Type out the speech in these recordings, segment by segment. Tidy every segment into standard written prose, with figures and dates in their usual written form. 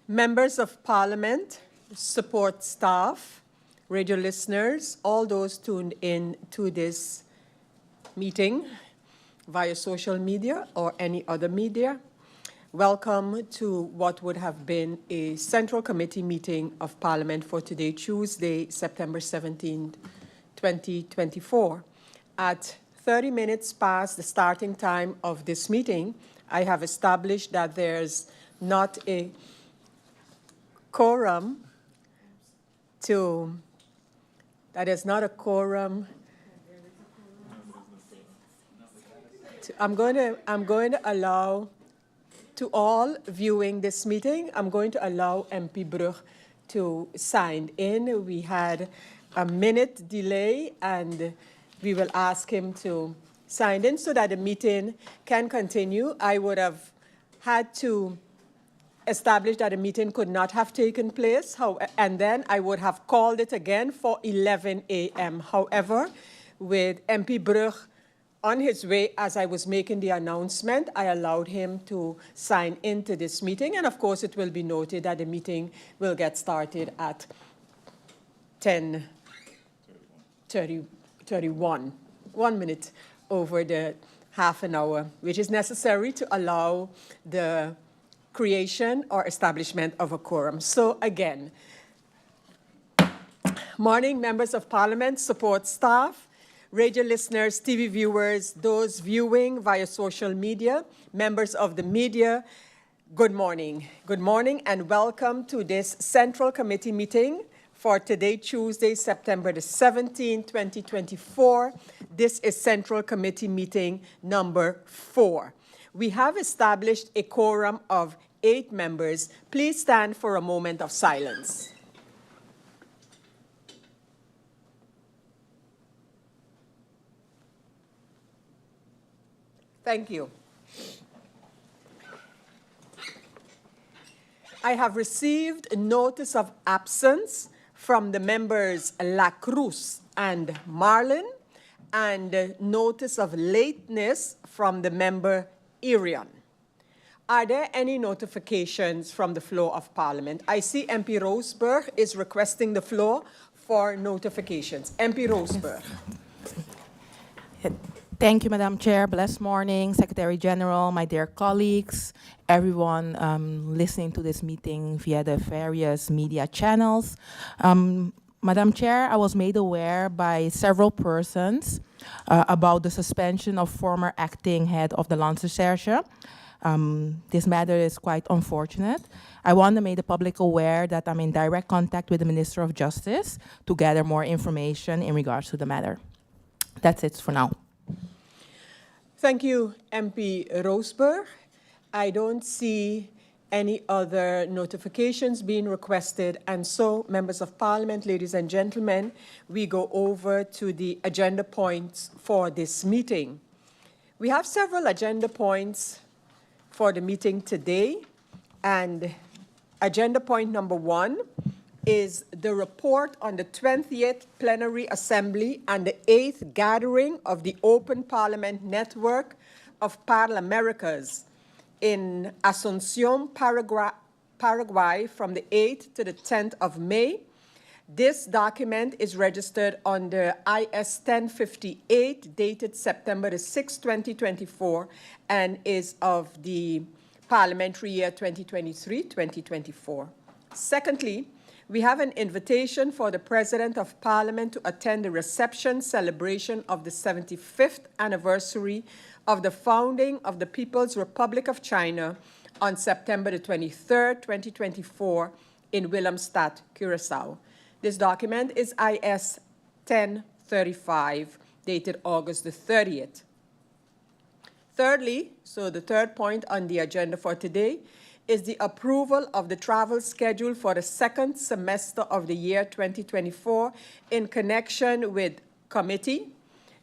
Members of Parliament, support staff, radio listeners, all those tuned in to this meeting via social media or any other media, welcome to what would have been a Central Committee meeting of Parliament for today, Tuesday, September 17, 2024. At 30 minutes past the starting time of this meeting, I have established that there's not a quorum I'm going to allow to all viewing this meeting, I'm going to allow MP Brug to sign in. We had a minute delay and we will ask him to sign in so that the meeting can continue. I would have had to establish that the meeting could not have taken place, and then I would have called it again for 11 a.m. However, with MP Brug on his way as I was making the announcement, I allowed him to sign into this meeting. And of course, it will be noted that the meeting will get started at 10:31, 1 minute over the half an hour, which is necessary to allow the creation or establishment of a quorum. So again, morning, members of Parliament, support staff, radio listeners, TV viewers, those viewing via social media, members of the media, good morning. Good morning and welcome to this Central Committee meeting for today, Tuesday, September the 17th, 2024. This is Central Committee meeting number 4. We have established a quorum of 8 members. Please stand for a moment of silence. Thank you. I have received a notice of absence from the members La Cruz and Marlin, and notice of lateness from the member Irion. Are there any notifications from the floor of Parliament? I see MP Roseberg is requesting the floor for notifications. MP Roseberg. Thank you, Madam Chair. Blessed morning, Secretary General, my dear colleagues, everyone listening to this meeting via the various media channels. Madam Chair, I was made aware by several persons about the suspension of former acting head of the Landrecherche. This matter is quite unfortunate. I want to make the public aware that I'm in direct contact with the Minister of Justice to gather more information in regards to the matter. That's it for now. Thank you, MP Roseberg. I don't see any other notifications being requested, and so, members of Parliament, ladies and gentlemen, we go over to the agenda points for this meeting. We have several agenda points for the meeting today, and agenda point number 1 is the report on the 20th Plenary Assembly and the 8th gathering of the Open Parliament Network of ParlAmericas in Asunción, Paraguay from the 8th to the 10th of May. This document is registered under IS 1058, dated September the 6th, 2024, and is of the parliamentary year 2023-2024. Secondly, we have an invitation for the President of Parliament to attend the reception celebration of the 75th anniversary of the founding of the People's Republic of China on September the 23rd, 2024 in Willemstad, Curacao. This document is IS 1035, dated August the 30th. Thirdly, so the third point on the agenda for today, is the approval of the travel schedule for the second semester of the year 2024 in connection with committee,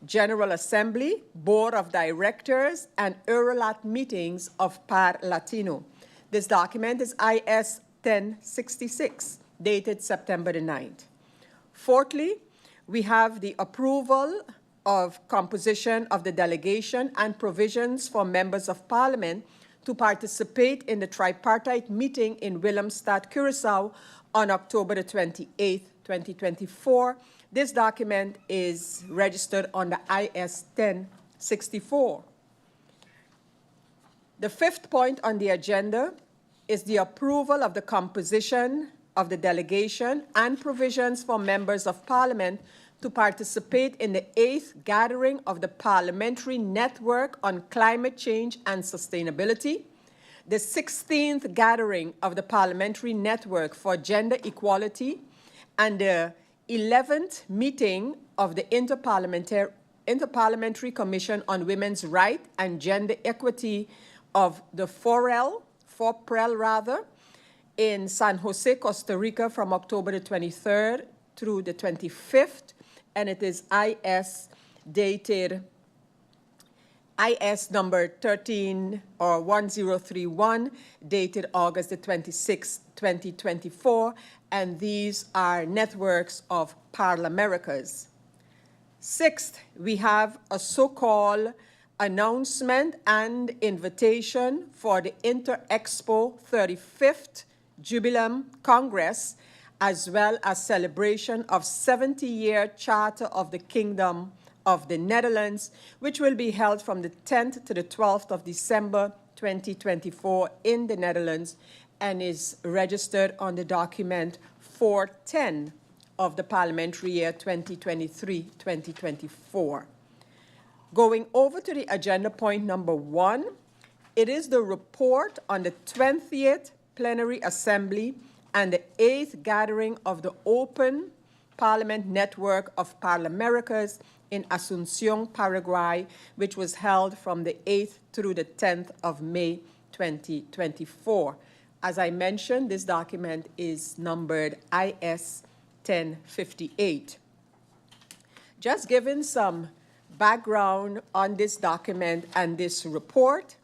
General Assembly, Board of Directors, and Eurolat meetings of Parlatino. This document is IS 1066, dated September the 9th. Fourthly, we have the approval of composition of the delegation and provisions for members of Parliament to participate in the Tripartite meeting in Willemstad, Curacao on October the 28th, 2024. This document is registered on the IS 1064. The fifth point on the agenda is the approval of the composition of the delegation and provisions for members of Parliament to participate in the 8th gathering of the Parliamentary Network on Climate Change and Sustainability, the 16th gathering of the Parliamentary Network for Gender Equality, and the 11th meeting of the Interparliamentary Commission on Women's Rights and Gender Equity of the FORPREL, in San Jose, Costa Rica from October the 23rd through the 25th, and it is IS dated IS number 13 or 1031, dated August the 26th, 2024, and these are networks of ParlAmericas. Sixth, we have a so-called announcement and invitation for the Expo 35th Jubileum Congress, as well as celebration of 70-year Charter of the Kingdom of the Netherlands, which will be held from the 10th to the 12th of December 2024 in the Netherlands and is registered on the document 410 of the parliamentary year 2023-2024. Going over to the agenda point number 1, it is the report on the 20th Plenary Assembly and the 8th gathering of the Open Parliament Network of ParlAmericas in Asunción, Paraguay, which was held from the 8th through the 10th of May 2024. As I mentioned, this document is numbered IS 1058. Just giving some background on this document and this report,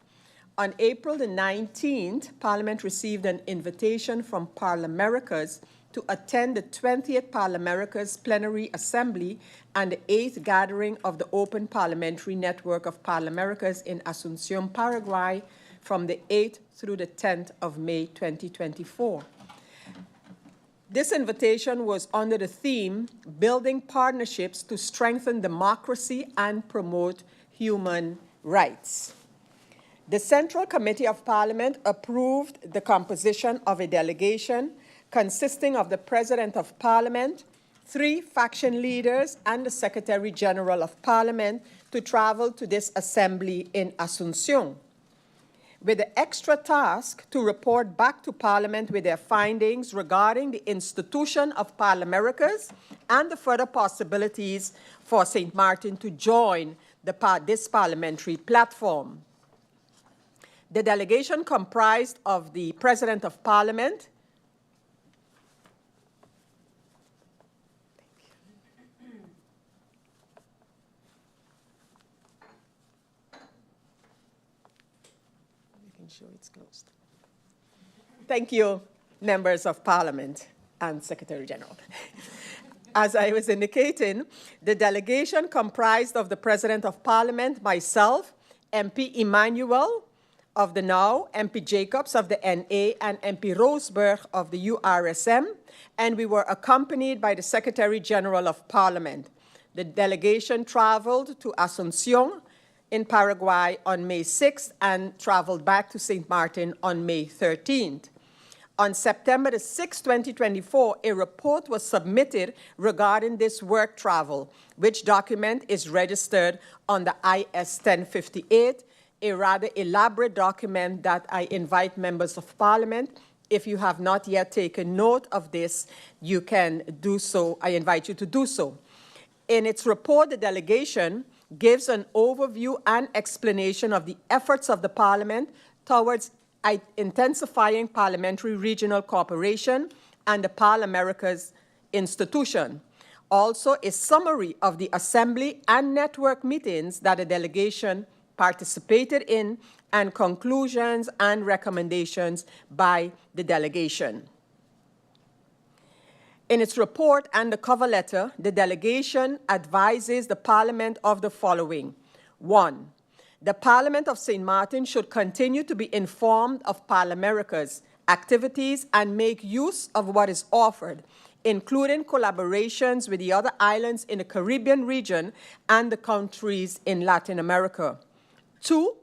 on April the 19th, Parliament received an invitation from ParlAmericas to attend the 20th ParlAmericas Plenary Assembly and the 8th gathering of the Open Parliamentary Network of ParlAmericas in Asunción, Paraguay, from the 8th through the 10th of May 2024. This invitation was under the theme, Building Partnerships to Strengthen Democracy and Promote Human Rights. The Central Committee of Parliament approved the composition of a delegation consisting of the President of Parliament, 3 faction leaders, and the Secretary General of Parliament to travel to this assembly in Asunción, with the extra task to report back to Parliament with their findings regarding the institution of ParlAmericas and the further possibilities for St. Martin to join this parliamentary platform. The delegation comprised of the President of Parliament, sure it's closed. Thank you, members of Parliament and Secretary General. As I was indicating, the delegation comprised of the President of Parliament, myself, MP Emmanuel of the NOW, MP Jacobs of the NA, and MP Roseberg of the URSM, and we were accompanied by the Secretary General of Parliament. The delegation traveled to Asunción in Paraguay on May 6th and traveled back to St. Martin on May 13th. On September the 6th, 2024, a report was submitted regarding this work travel, which document is registered on the IS 1058, a rather elaborate document that I invite members of Parliament. If you have not yet taken note of this, you can do so. I invite you to do so. In its report, the delegation gives an overview and explanation of the efforts of the Parliament towards intensifying parliamentary regional cooperation and the ParlAmericas institution. Also, a summary of the Assembly and network meetings that the delegation participated in and conclusions and recommendations by the delegation. In its report and the cover letter, the delegation advises the Parliament of the following. 1. The Parliament of St. Martin should continue to be informed of ParlAmericas activities and make use of what is offered, including collaborations with the other islands in the Caribbean region and the countries in Latin America. 2,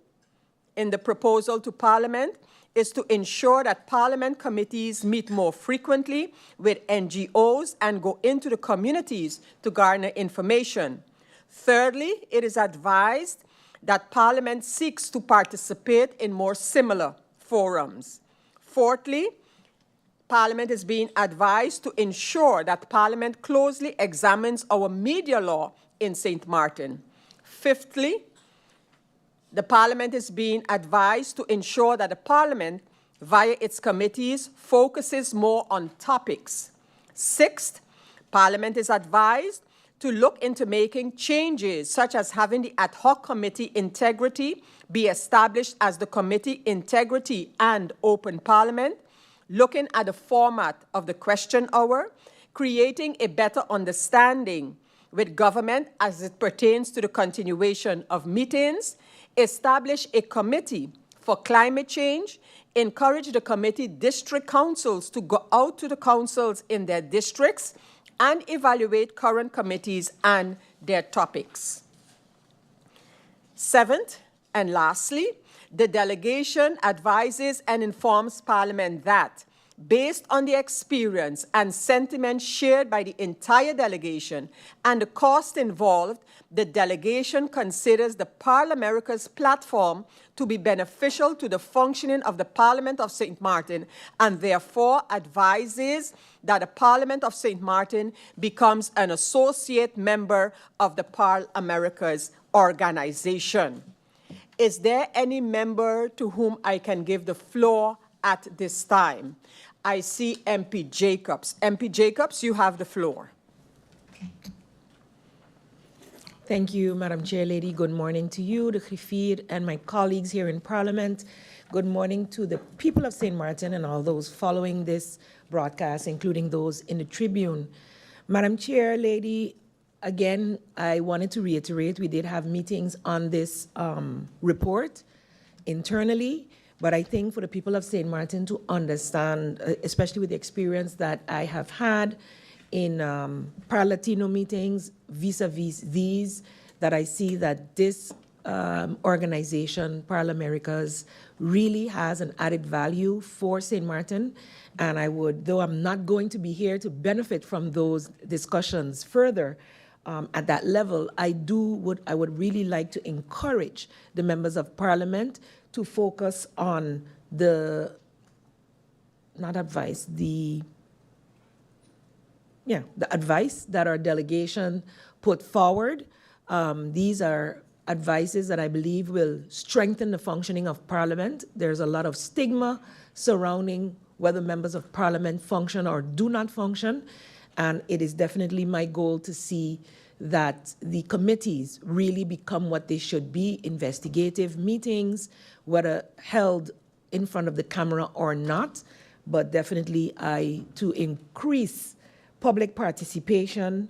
in the proposal to Parliament, is to ensure that Parliament committees meet more frequently with NGOs and go into the communities to garner information. Thirdly, it is advised that Parliament seeks to participate in more similar forums. Fourthly, Parliament is being advised to ensure that Parliament closely examines our media law in St. Martin. Fifthly, the Parliament is being advised to ensure that the Parliament, via its committees, focuses more on topics. Sixth, Parliament is advised to look into making changes, such as having the ad hoc committee integrity be established as the Committee Integrity and Open Parliament, looking at the format of the question hour, creating a better understanding with government as it pertains to the continuation of meetings, establish a committee for climate change, encourage the committee district councils to go out to the councils in their districts, and evaluate current committees and their topics. Seventh, and lastly, the delegation advises and informs Parliament that, based on the experience and sentiment shared by the entire delegation and the cost involved, the delegation considers the ParlAmericas platform to be beneficial to the functioning of the Parliament of St. Martin and therefore advises that the Parliament of St. Martin becomes an associate member of the ParlAmericas organization. Is there any member to whom I can give the floor at this time? I see MP Jacobs. MP Jacobs, you have the floor. Thank you, Madam Chair Lady. Good morning to you, the Griffier, and my colleagues here in Parliament. Good morning to the people of St. Martin and all those following this broadcast, including those in the Tribune. Madam Chair Lady, again, I wanted to reiterate, we did have meetings on this report internally, but I think for the people of St. Martin to understand, especially with the experience that I have had in Parlatino meetings vis-a-vis these, that I see that this organization, ParlAmericas, really has an added value for St. Martin. And I would, though I'm not going to be here to benefit from those discussions further at that level, I would really like to encourage the members of Parliament to focus on the, not advice, the advice that our delegation put forward. These are advices that I believe will strengthen the functioning of Parliament. There's a lot of stigma surrounding whether members of Parliament function or do not function, and it is definitely my goal to see that the committees really become what they should be, investigative meetings, whether held in front of the camera or not, but definitely to increase public participation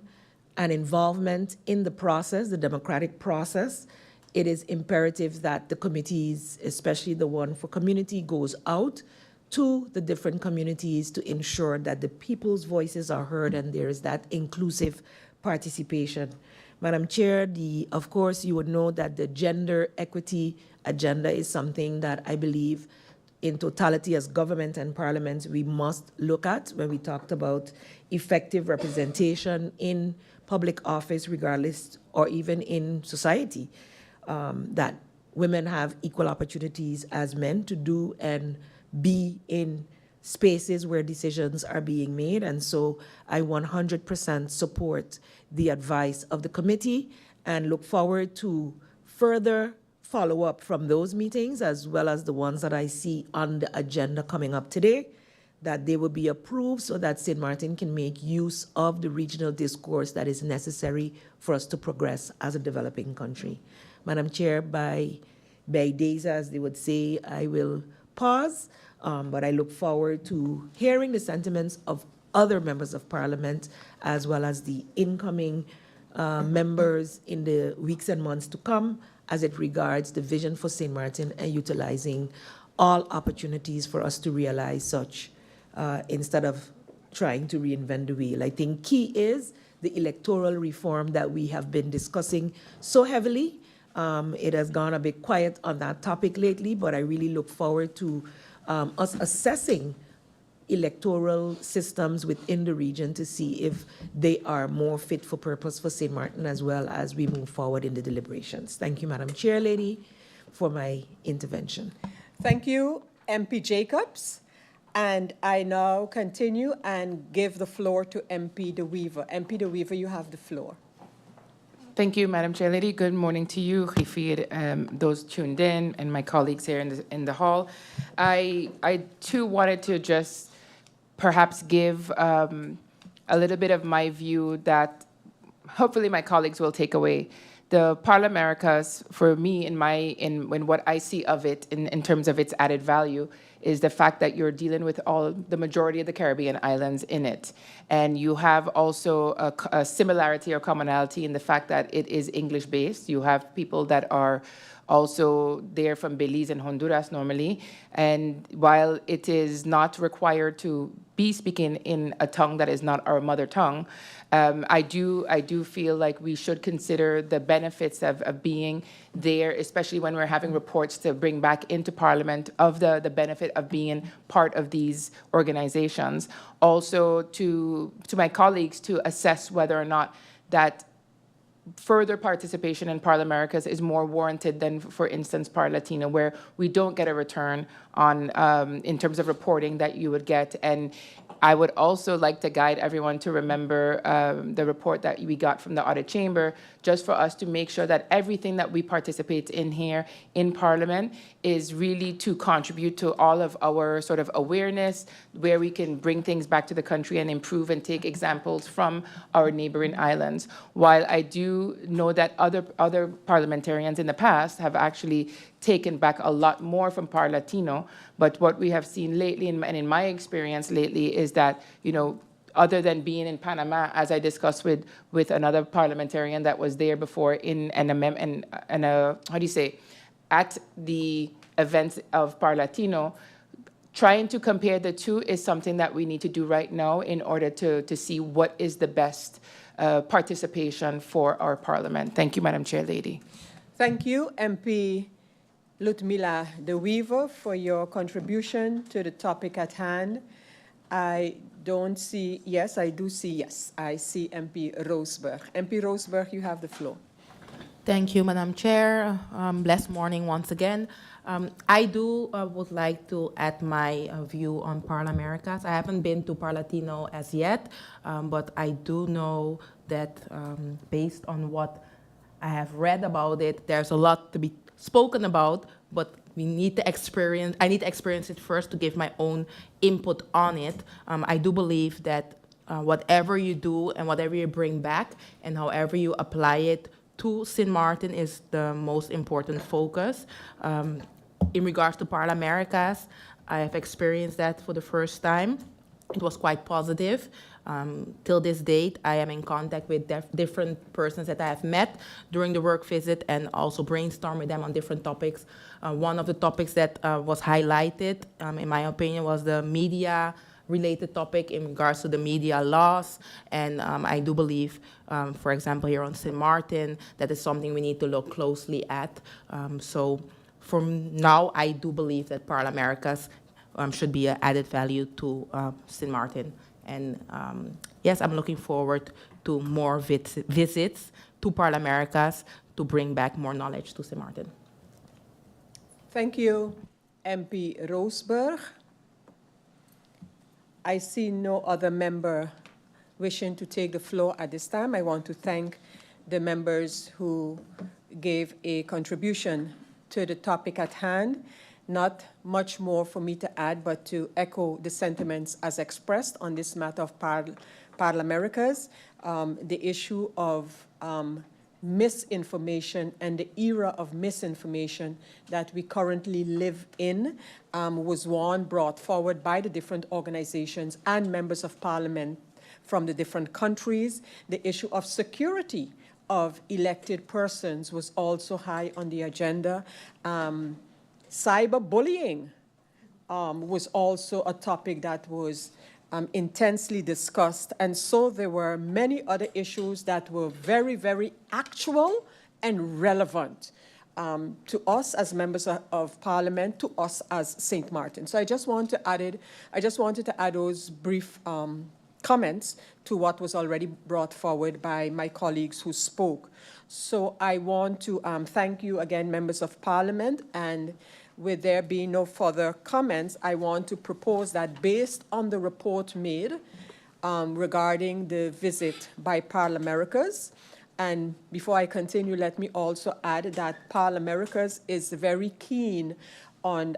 and involvement in the process, the democratic process. It is imperative that the committees, especially the one for community, goes out to the different communities to ensure that the people's voices are heard and there is that inclusive participation. Madam Chair, of course, you would know that the gender equity agenda is something that I believe in totality as government and Parliament we must look at when we talked about effective representation in public office, regardless, or even in society, that women have equal opportunities as men to do and be in spaces where decisions are being made. And so I 100% support the advice of the committee and look forward to further follow up from those meetings, as well as the ones that I see on the agenda coming up today, that they will be approved so that St. Martin can make use of the regional discourse that is necessary for us to progress as a developing country. Madam Chair, by days, as they would say, I will pause, but I look forward to hearing the sentiments of other members of Parliament, as well as the incoming members in the weeks and months to come, as it regards the vision for St. Martin and utilizing all opportunities for us to realize such instead of trying to reinvent the wheel. I think key is the electoral reform that we have been discussing so heavily. It has gone a bit quiet on that topic lately, but I really look forward to us assessing electoral systems within the region to see if they are more fit for purpose for St. Martin as well as we move forward in the deliberations. Thank you, Madam Chair Lady, for my intervention. Thank you, MP Jacobs. And I now continue and give the floor to MP De Wever. MP De Wever, you have the floor. Thank you, Madam Chair Lady. Good morning to you, Khifir, those tuned in, and my colleagues here in the hall. I too wanted to just perhaps give a little bit of my view that hopefully my colleagues will take away. The ParlAmericas, for me, in what I see of it in terms of its added value, is the fact that you're dealing with the majority of the Caribbean islands in it. And you have also a similarity or commonality in the fact that it is English-based. You have people that are also there from Belize and Honduras normally. And while it is not required to be speaking in a tongue that is not our mother tongue, I do feel like we should consider the benefits of being there, especially when we're having reports to bring back into Parliament of the benefit of being part of these organizations. Also to my colleagues to assess whether or not that further participation in ParlAmericas is more warranted than, for instance, Parlatino, where we don't get a return on in terms of reporting that you would get. And I would also like to guide everyone to remember the report that we got from the Audit Chamber, just for us to make sure that everything that we participate in here in Parliament is really to contribute to all of our sort of awareness, where we can bring things back to the country and improve and take examples from our neighboring islands. While I do know that other parliamentarians in the past have actually taken back a lot more from Parlatino, but what we have seen lately, and in my experience lately, is that, you know, other than being in Panama, as I discussed with another parliamentarian that was there before at the events of Parlatino, trying to compare the two is something that we need to do right now in order to see what is the best participation for our Parliament. Thank you, Madam Chair Lady. Thank you, MP Ludmila De Wever, for your contribution to the topic at hand. I don't see, yes, I do see, yes. I see MP Roseberg. MP Roseberg, you have the floor. Thank you, Madam Chair. Blessed morning once again. I would like to add my view on ParlAmericas. I haven't been to Parlatino as yet, but I do know that based on what I have read about it, there's a lot to be spoken about, but we need to experience. I need to experience it first to give my own input on it. I do believe that whatever you do and whatever you bring back and however you apply it to St. Martin is the most important focus. In regards to ParlAmericas, I have experienced that for the first time. It was quite positive. Till this date, I am in contact with different persons that I have met during the work visit and also brainstorm with them on different topics. One of the topics that was highlighted, in my opinion, was the media-related topic in regards to the media laws. And I do believe, for example, here on St. Martin, that is something we need to look closely at. So from now, I do believe that ParlAmericas should be an added value to St. Martin. And yes, I'm looking forward to more visits to ParlAmericas to bring back more knowledge to St. Martin. Thank you, MP Roseberg. I see no other member wishing to take the floor at this time. I want to thank the members who gave a contribution to the topic at hand. Not much more for me to add, but to echo the sentiments as expressed on this matter of ParlAmericas, the issue of misinformation and the era of misinformation that we currently live in was one brought forward by the different organizations and members of Parliament from the different countries. The issue of security of elected persons was also high on the agenda. Cyberbullying was also a topic that was intensely discussed. And so there were many other issues that were very, very actual and relevant to us as members of Parliament, to us as St. Martin. So I just wanted to add those brief comments to what was already brought forward by my colleagues who spoke. So I want to thank you again, members of Parliament, and with there being no further comments, I want to propose that based on the report made regarding the visit by ParlAmericas, and before I continue, let me also add that ParlAmericas is very keen on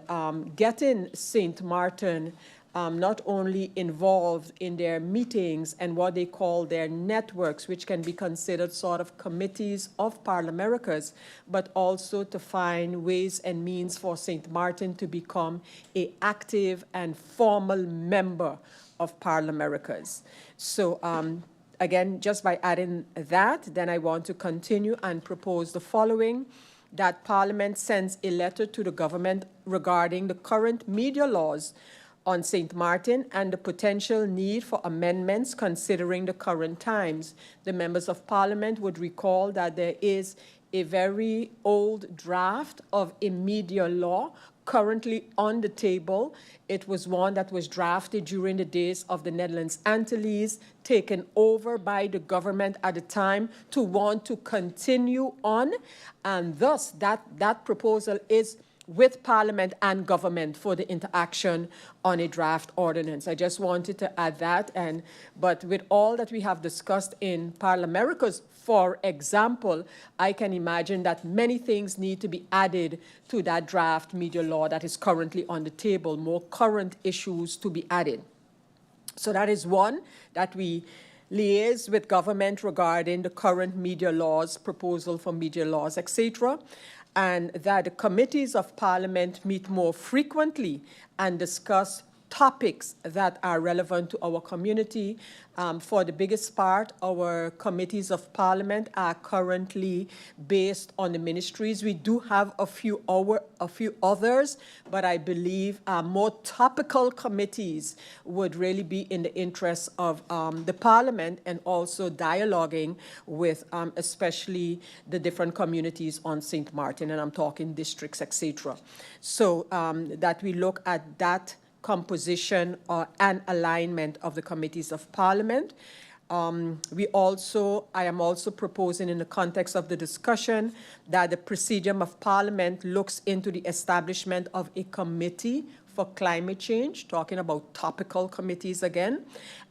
getting St. Martin not only involved in their meetings and what they call their networks, which can be considered sort of committees of ParlAmericas, but also to find ways and means for St. Martin to become an active and formal member of ParlAmericas. So again, just by adding that, then I want to continue and propose the following: that Parliament sends a letter to the government regarding the current media laws on St. Martin and the potential need for amendments considering the current times. The members of Parliament would recall that there is a very old draft of a media law currently on the table. It was one that was drafted during the days of the Netherlands Antilles, taken over by the government at the time to want to continue on. And thus, that proposal is with Parliament and government for the interaction on a draft ordinance. I just wanted to add that. But with all that we have discussed in ParlAmericas, for example, I can imagine that many things need to be added to that draft media law that is currently on the table, more current issues to be added. So that is one, that we liaise with government regarding the current media laws, proposal for media laws, etc., and that the committees of Parliament meet more frequently and discuss topics that are relevant to our community. For the biggest part, our committees of Parliament are currently based on the ministries. We do have a few others, but I believe more topical committees would really be in the interest of the Parliament, and also dialoguing with especially the different communities on St. Martin, and I'm talking districts, etc. So that we look at that composition and alignment of the committees of Parliament. I am also proposing, in the context of the discussion, that the Presidium of Parliament looks into the establishment of a committee for climate change, talking about topical committees again,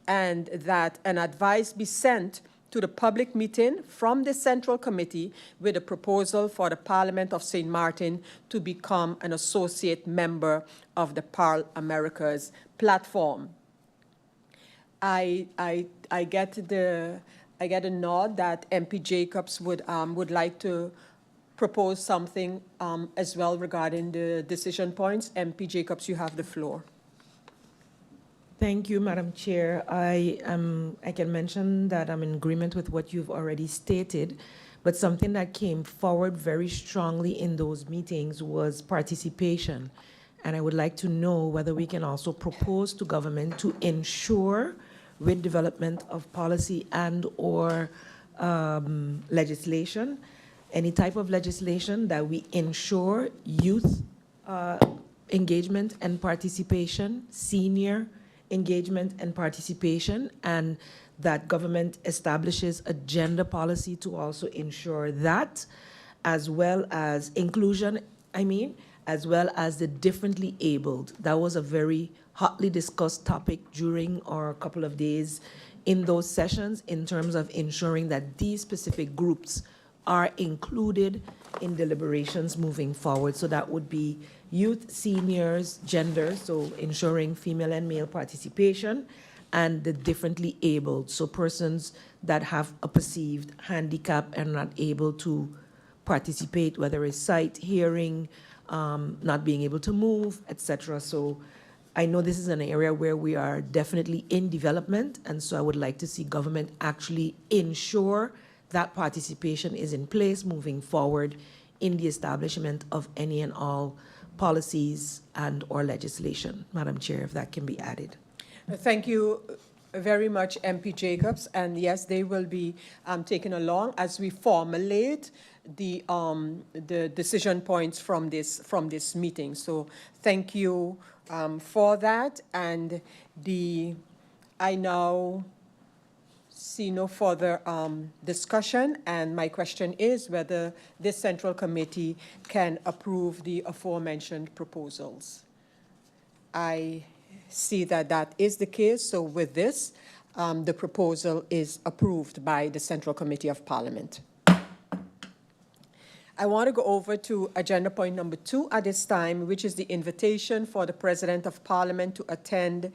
and that an advice be sent to the public meeting from the Central Committee with a proposal for the Parliament of St. Martin to become an associate member of the ParlAmericas platform. I get a nod that MP Jacobs would like to propose something as well regarding the decision points. MP Jacobs, you have the floor. Thank you, Madam Chair. I can mention that I'm in agreement with what you've already stated, but something that came forward very strongly in those meetings was participation. And I would like to know whether we can also propose to government to ensure, with development of policy and or legislation, any type of legislation, that we ensure youth engagement and participation, senior engagement and participation, and that government establishes a gender policy to also ensure that, as well as inclusion, as well as the differently abled. That was a very hotly discussed topic during our couple of days in those sessions, in terms of ensuring that these specific groups are included in deliberations moving forward. So that would be youth, seniors, gender, so ensuring female and male participation, and the differently abled, so persons that have a perceived handicap and not able to participate, whether it's sight, hearing, not being able to move, etc. So I know this is an area where we are definitely in development, and so I would like to see government actually ensure that participation is in place moving forward in the establishment of any and all policies and or legislation. Madam Chair, if that can be added. Thank you very much, MP Jacobs. And yes, they will be taken along as we formulate the decision points from this meeting. So thank you for that. And I now see no further discussion, and my question is whether this Central Committee can approve the aforementioned proposals. I see that that is the case, so with this, the proposal is approved by the Central Committee of Parliament. I want to go over to agenda point number 2 at this time, which is the invitation for the President of Parliament to attend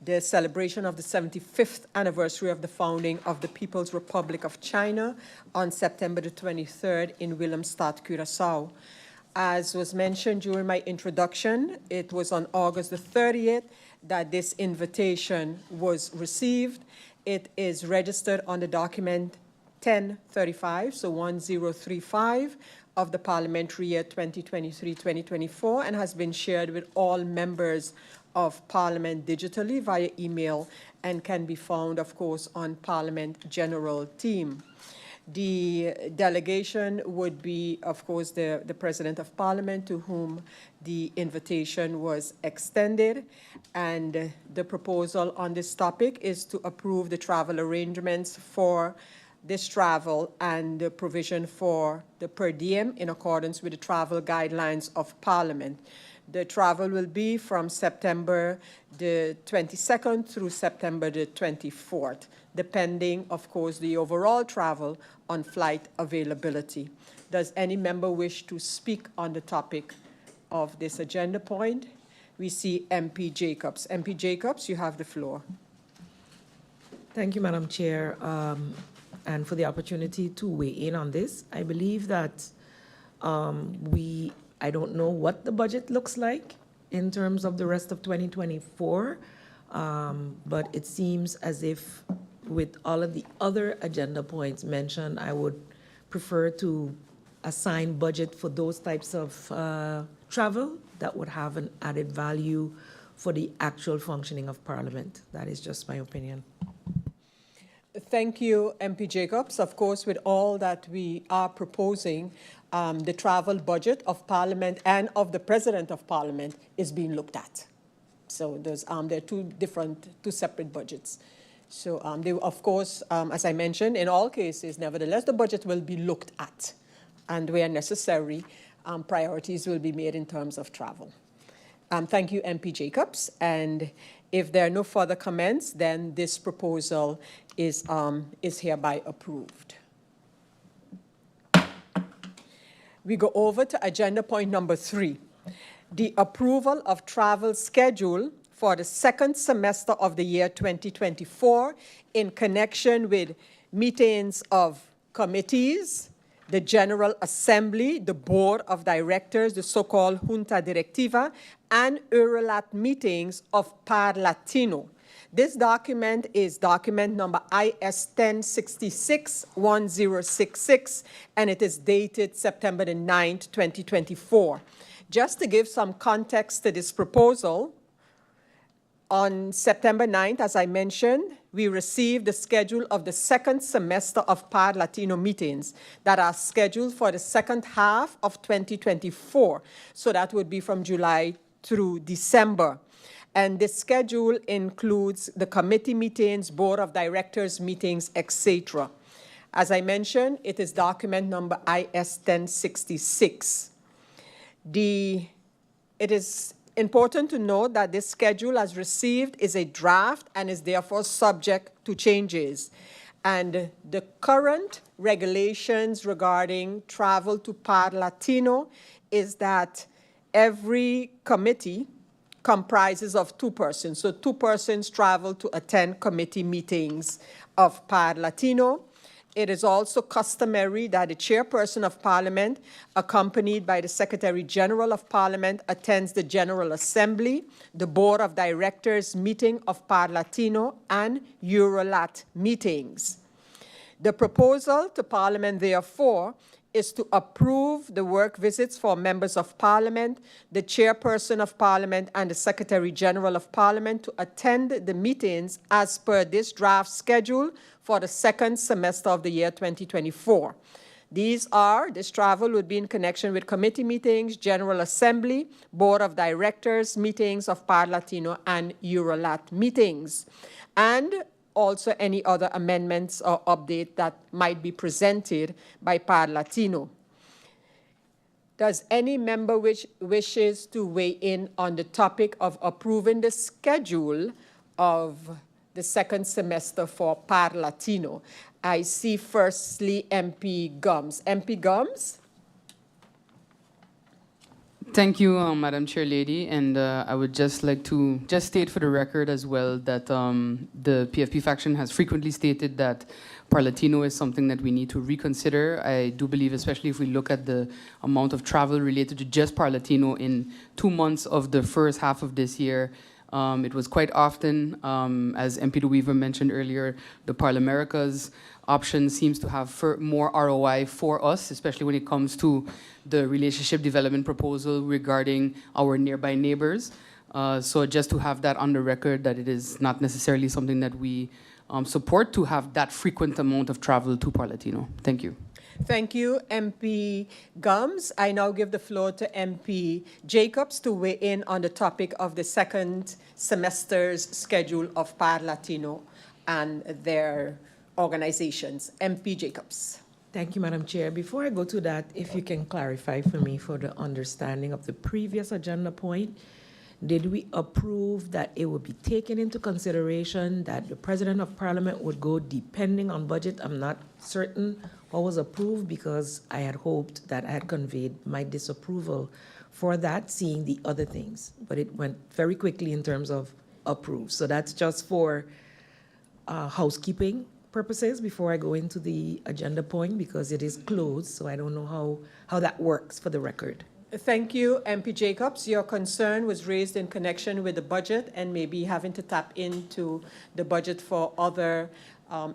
the celebration of the 75th anniversary of the founding of the People's Republic of China on September the 23rd in Willemstad, Curacao. As was mentioned during my introduction, it was on August the 30th that this invitation was received. It is registered on the document 1035, so 1035, of the parliamentary year 2023-2024, and has been shared with all members of Parliament digitally via email and can be found, of course, on Parliament General Team. The delegation would be, of course, the President of Parliament, to whom the invitation was extended. And the proposal on this topic is to approve the travel arrangements for this travel and the provision for the per diem in accordance with the travel guidelines of Parliament. The travel will be from September the 22nd through September the 24th, depending, of course, the overall travel on flight availability. Does any member wish to speak on the topic of this agenda point? We see MP Jacobs. MP Jacobs, you have the floor. Thank you, Madam Chair, and for the opportunity to weigh in on this. I believe that I don't know what the budget looks like in terms of the rest of 2024, but it seems as if with all of the other agenda points mentioned, I would prefer to assign budget for those types of travel that would have an added value for the actual functioning of Parliament. That is just my opinion. Thank you, MP Jacobs. Of course, with all that we are proposing, the travel budget of Parliament and of the President of Parliament is being looked at. So there are two separate budgets. So they, of course, as I mentioned, in all cases, nevertheless, the budget will be looked at. And where necessary, priorities will be made in terms of travel. Thank you, MP Jacobs. And if there are no further comments, then this proposal is hereby approved. We go over to agenda point number 3, the approval of travel schedule for the second semester of the year 2024 in connection with meetings of committees, the General Assembly, the Board of Directors, the so-called Junta Directiva, and Eurolat meetings of Parlatino. This document is document number IS 1066-1066, and it is dated September the 9th, 2024. Just to give some context to this proposal, on September 9th, as I mentioned, we received the schedule of the second semester of Parlatino meetings that are scheduled for the second half of 2024. So that would be from July through December. And the schedule includes the committee meetings, board of directors meetings, etc. As I mentioned, it is document number IS 1066. It is important to note that this schedule as received is a draft and is therefore subject to changes. And the current regulations regarding travel to Parlatino is that every committee comprises of 2 persons. So 2 persons travel to attend committee meetings of Parlatino. It is also customary that the chairperson of Parliament, accompanied by the Secretary General of Parliament, attends the General Assembly, the Board of Directors meeting of Parlatino, and Eurolat meetings. The proposal to Parliament, therefore, is to approve the work visits for members of Parliament, the Chairperson of Parliament, and the Secretary General of Parliament to attend the meetings as per this draft schedule for the second semester of the year 2024. This travel would be in connection with committee meetings, General Assembly, Board of Directors meetings of Parlatino and Eurolat meetings, and also any other amendments or update that might be presented by Parlatino. Does any member wishes to weigh in on the topic of approving the schedule of the second semester for Parlatino? I see firstly MP Gums. MP Gums? Thank you, Madam Chair Lady, and I would just like to state for the record as well that the PFP faction has frequently stated that Parlatino is something that we need to reconsider. I do believe, especially if we look at the amount of travel related to just Parlatino in 2 months of the first half of this year, it was quite often, as MP De Wever mentioned earlier, the ParlAmericas option seems to have more ROI for us, especially when it comes to the relationship development proposal regarding our nearby neighbors. So just to have that on the record that it is not necessarily something that we support to have that frequent amount of travel to Parlatino. Thank you. Thank you, MP Gums. I now give the floor to MP Jacobs to weigh in on the topic of the second semester's schedule of Parlatino and their organizations. MP Jacobs. Thank you, Madam Chair. Before I go to that, if you can clarify for me for the understanding of the previous agenda point, did we approve that it would be taken into consideration that the President of Parliament would go depending on budget? I'm not certain what was approved because I had hoped that I had conveyed my disapproval for that, seeing the other things. But it went very quickly in terms of approved. So that's just for housekeeping purposes before I go into the agenda point because it is closed, so I don't know how that works for the record. Thank you, MP Jacobs. Your concern was raised in connection with the budget and maybe having to tap into the budget for other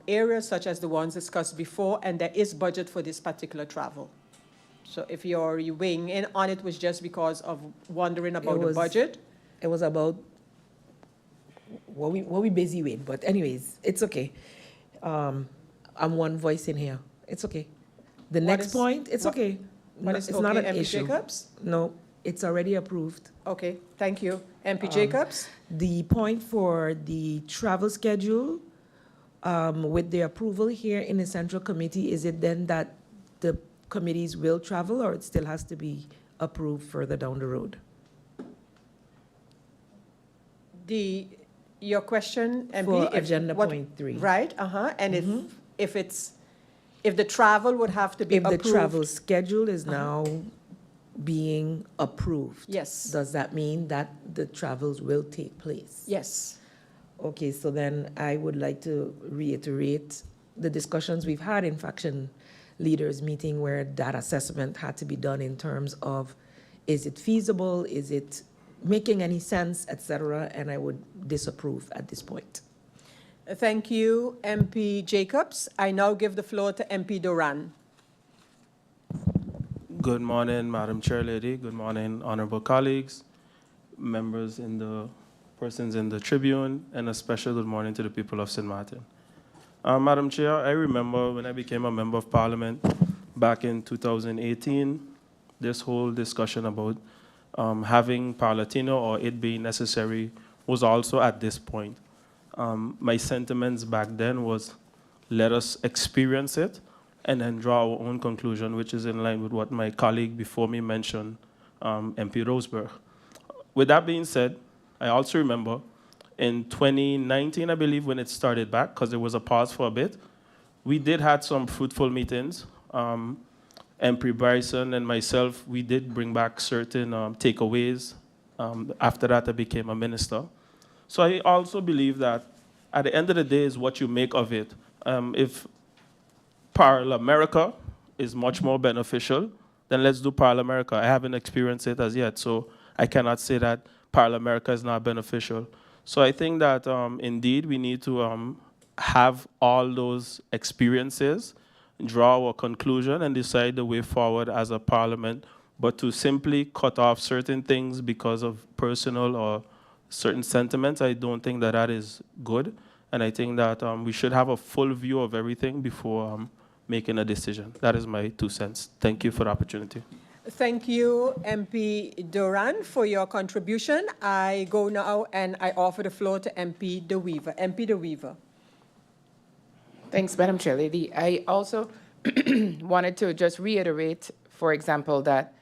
areas such as the ones discussed before, and there is budget for this particular travel. So if you're weighing in on it was just because of wondering about the budget? It was about what we busy with, but anyways, it's okay. I'm one voice in here. It's okay. The next point, it's okay. But No, it's it's okay, not an MP issue. Jacobs? No, it's already approved. Okay, thank you. MP Jacobs? The point for the travel schedule, with the approval here in the Central Committee, is it then that the committees will travel or it still has to be approved further down the road? Your question, MP? For agenda point 3. Right, and if the travel would have to be If the approved? travel schedule is now being approved. Yes. Does that mean that the travels will take place? Yes. Okay, so then I would like to reiterate the discussions we've had in faction leaders meeting where that assessment had to be done in terms of, is it feasible, is it making any sense, etc., and I would disapprove at this point. Thank you, MP Jacobs. I now give the floor to MP Duran. Good morning, Madam Chair Lady. Good morning, honorable colleagues, members persons in the Tribune, and a special good morning to the people of St. Martin. Madam Chair, I remember when I became a member of Parliament back in 2018, this whole discussion about having Parlatino or it being necessary was also at this point. My sentiments back then was, let us experience it and then draw our own conclusion, which is in line with what my colleague before me mentioned, MP Roseberg. With that being said, I also remember in 2019, I believe, when it started back, because there was a pause for a bit, we did have some fruitful meetings. MP Bryson and myself, we did bring back certain takeaways. After that, I became a minister. So I also believe that at the end of the day is what you make of it. If ParlAmerica is much more beneficial, then let's do ParlAmerica. I haven't experienced it as yet, so I cannot say that ParlAmerica is not beneficial. So I think that indeed we need to have all those experiences, draw a conclusion, and decide the way forward as a parliament. But to simply cut off certain things because of personal or certain sentiments, I don't think that that is good. And I think that we should have a full view of everything before making a decision. That is my 2 cents. Thank you for the opportunity. Thank you, MP Duran, for your contribution. I go now and I offer the floor to MP De Wever. MP De Wever. Thanks, Madam Chair Lady. I also wanted to just reiterate, for example, that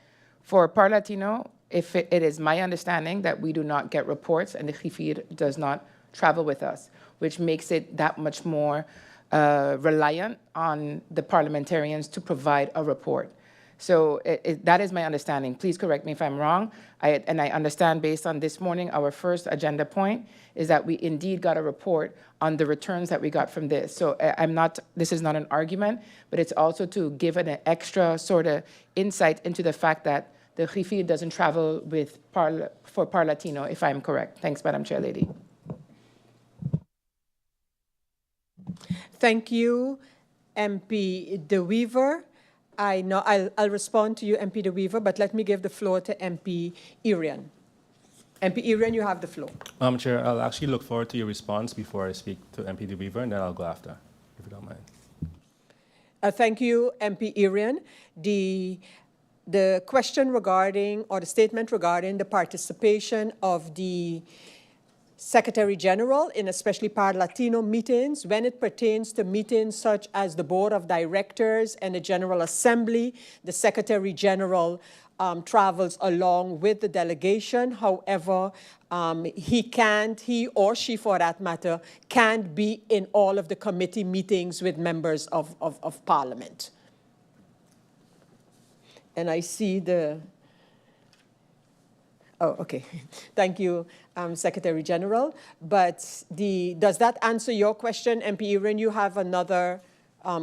for Parlatino, if it is my understanding that we do not get reports and the Griffier does not travel with us, which makes it that much more reliant on the parliamentarians to provide a report. So that is my understanding. Please correct me if I'm wrong. And I understand based on this morning, our first agenda point is that we indeed got a report on the returns that we got from this. So this is not an argument, but it's also to give an extra sort of insight into the fact that the Griffier doesn't travel with for Parlatino, if I'm correct. Thanks, Madam Chair Lady. Thank you, MP De Wever. I know I'll respond to you, MP De Wever, but let me give the floor to MP Irian. MP Irian, you have the floor. Chair, I'll actually look forward to your response before I speak to MP De Wever, and then I'll go after, if you don't mind. Thank you, MP Irian. The question regarding, or the statement regarding the participation of the Secretary General in especially Parlatino meetings, when it pertains to meetings such as the Board of Directors and the General Assembly, the Secretary General travels along with the delegation. However, he or she, for that matter, can't be in all of the committee meetings with members of Parliament. And I see the... Oh, okay. Thank you, Secretary General. But does that answer your question, MP Irian? You have another,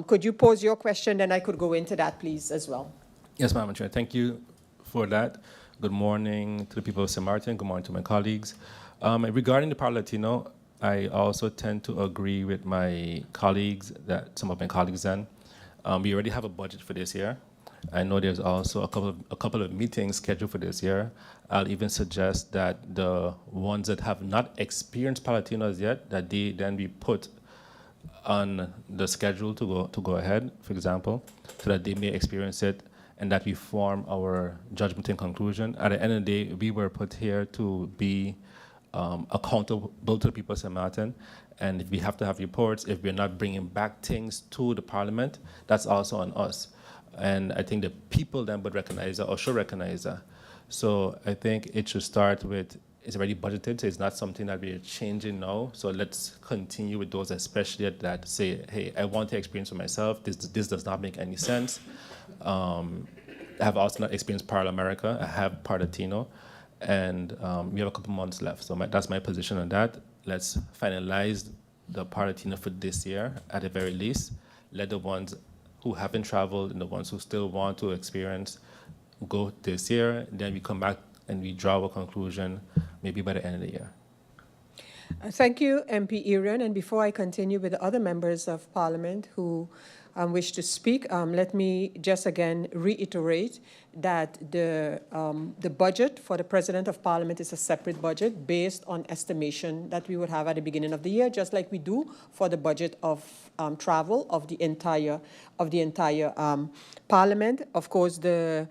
could you pose your question? Then I could go into that, please, as well. Yes, Madam Chair. Thank you for that. Good morning to the people of St. Martin. Good morning to my colleagues. Regarding the Parlatino, I also tend to agree with my colleagues, some of my colleagues then. We already have a budget for this year. I know there's also a couple of meetings scheduled for this year. I'll even suggest that the ones that have not experienced Parlatinos yet, that they then be put on the schedule to go ahead, for example, so that they may experience it and that we form our judgment and conclusion. At the end of the day, we were put here to be accountable to the people of St. Martin. And if we have to have reports, if we're not bringing back things to the Parliament, that's also on us. And I think the people then would recognize that or should recognize that. So I think it should start with, it's already budgeted, so it's not something that we're changing now. So let's continue with those, especially that say, hey, I want to experience for myself. This does not make any sense. I have also not experienced ParlAmericas. I have Parlatino. And we have a couple months left. So that's my position on that. Let's finalize the Parlatino for this year at the very least. Let the ones who haven't traveled and the ones who still want to experience go this year. Then we come back and we draw a conclusion maybe by the end of the year. Thank you, MP Irian. And before I continue with the other members of Parliament who wish to speak, let me just again reiterate that the budget for the President of Parliament is a separate budget based on estimation that we would have at the beginning of the year, just like we do for the budget of travel of the entire Parliament. Of course, the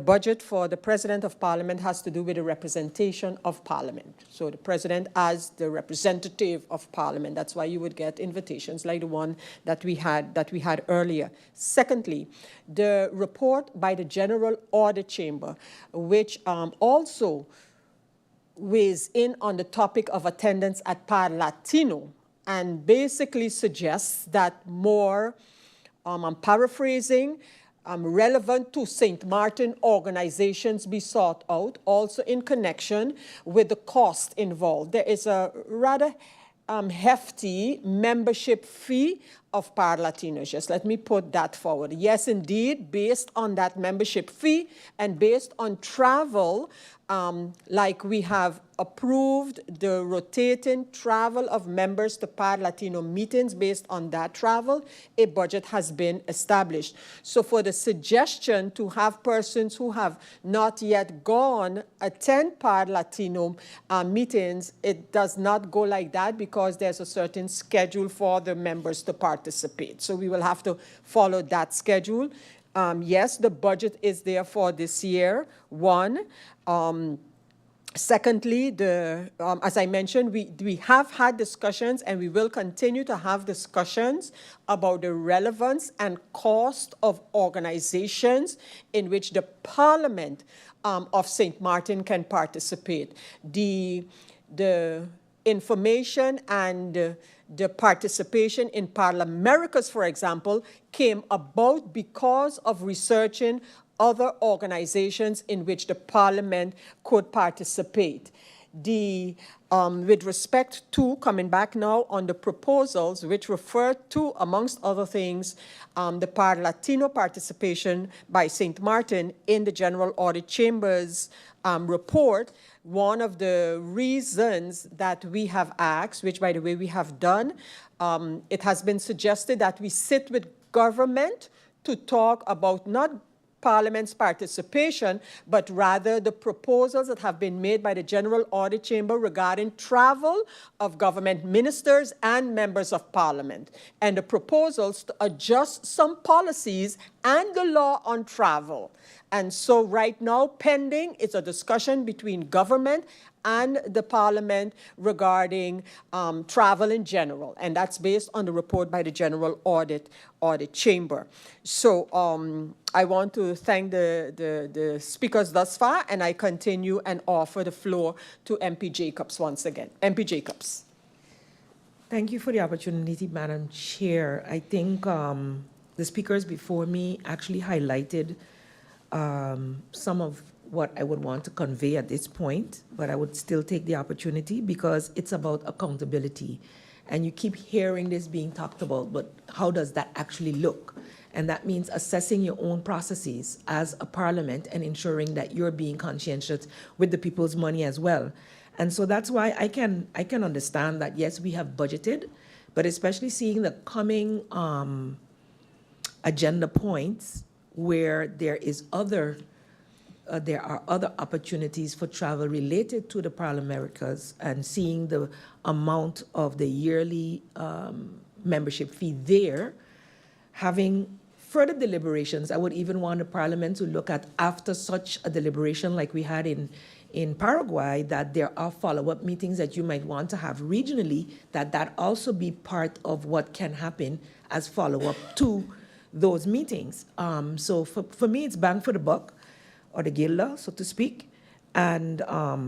budget for the President of Parliament has to do with the representation of Parliament. So the President as the representative of Parliament. That's why you would get invitations like the one that we had earlier. Secondly, the report by the General Audit Chamber, which also weighs in on the topic of attendance at Parlatino and basically suggests that more, I'm paraphrasing, relevant to St. Martin organizations be sought out, also in connection with the cost involved. There is a rather hefty membership fee of Parlatinos. Just let me put that forward. Yes, indeed, based on that membership fee and based on travel, like we have approved the rotating travel of members to Parlatino meetings based on that travel, a budget has been established. So for the suggestion to have persons who have not yet gone attend Parlatino meetings, it does not go like that because there's a certain schedule for the members to participate. So we will have to follow that schedule. Yes, the budget is there for this year, one. Secondly, as I mentioned, we have had discussions and we will continue to have discussions about the relevance and cost of organizations in which the Parliament of St. Martin can participate. The information and the participation in ParlAmericas, for example, came about because of researching other organizations in which the Parliament could participate. With respect to, coming back now on the proposals, which refer to, amongst other things, the Parlatino participation by St. Martin in the General Audit Chamber's report, one of the reasons that we have asked, which by the way we have done, it has been suggested that we sit with government to talk about not Parliament's participation, but rather the proposals that have been made by the General Audit Chamber regarding travel of government ministers and members of Parliament, and the proposals to adjust some policies and the law on travel. And so right now, pending is a discussion between government and the Parliament regarding travel in general, and that's based on the report by the General Audit Chamber. So I want to thank the speakers thus far, and I continue and offer the floor to MP Jacobs once again. MP Jacobs. Thank you for the opportunity, Madam Chair. I think the speakers before me actually highlighted some of what I would want to convey at this point, but I would still take the opportunity because it's about accountability. And you keep hearing this being talked about, but how does that actually look? And that means assessing your own processes as a parliament and ensuring that you're being conscientious with the people's money as well. And so that's why I can understand that, yes, we have budgeted, but especially seeing the coming agenda points where there are other opportunities for travel related to the ParlAmericas, and seeing the amount of the yearly membership fee there, having further deliberations. I would even want the Parliament to look at, after such a deliberation like we had in Paraguay, that there are follow-up meetings that you might want to have regionally, that also be part of what can happen as follow-up to those meetings. So for me, it's bang for the buck, or the gilda, so to speak. And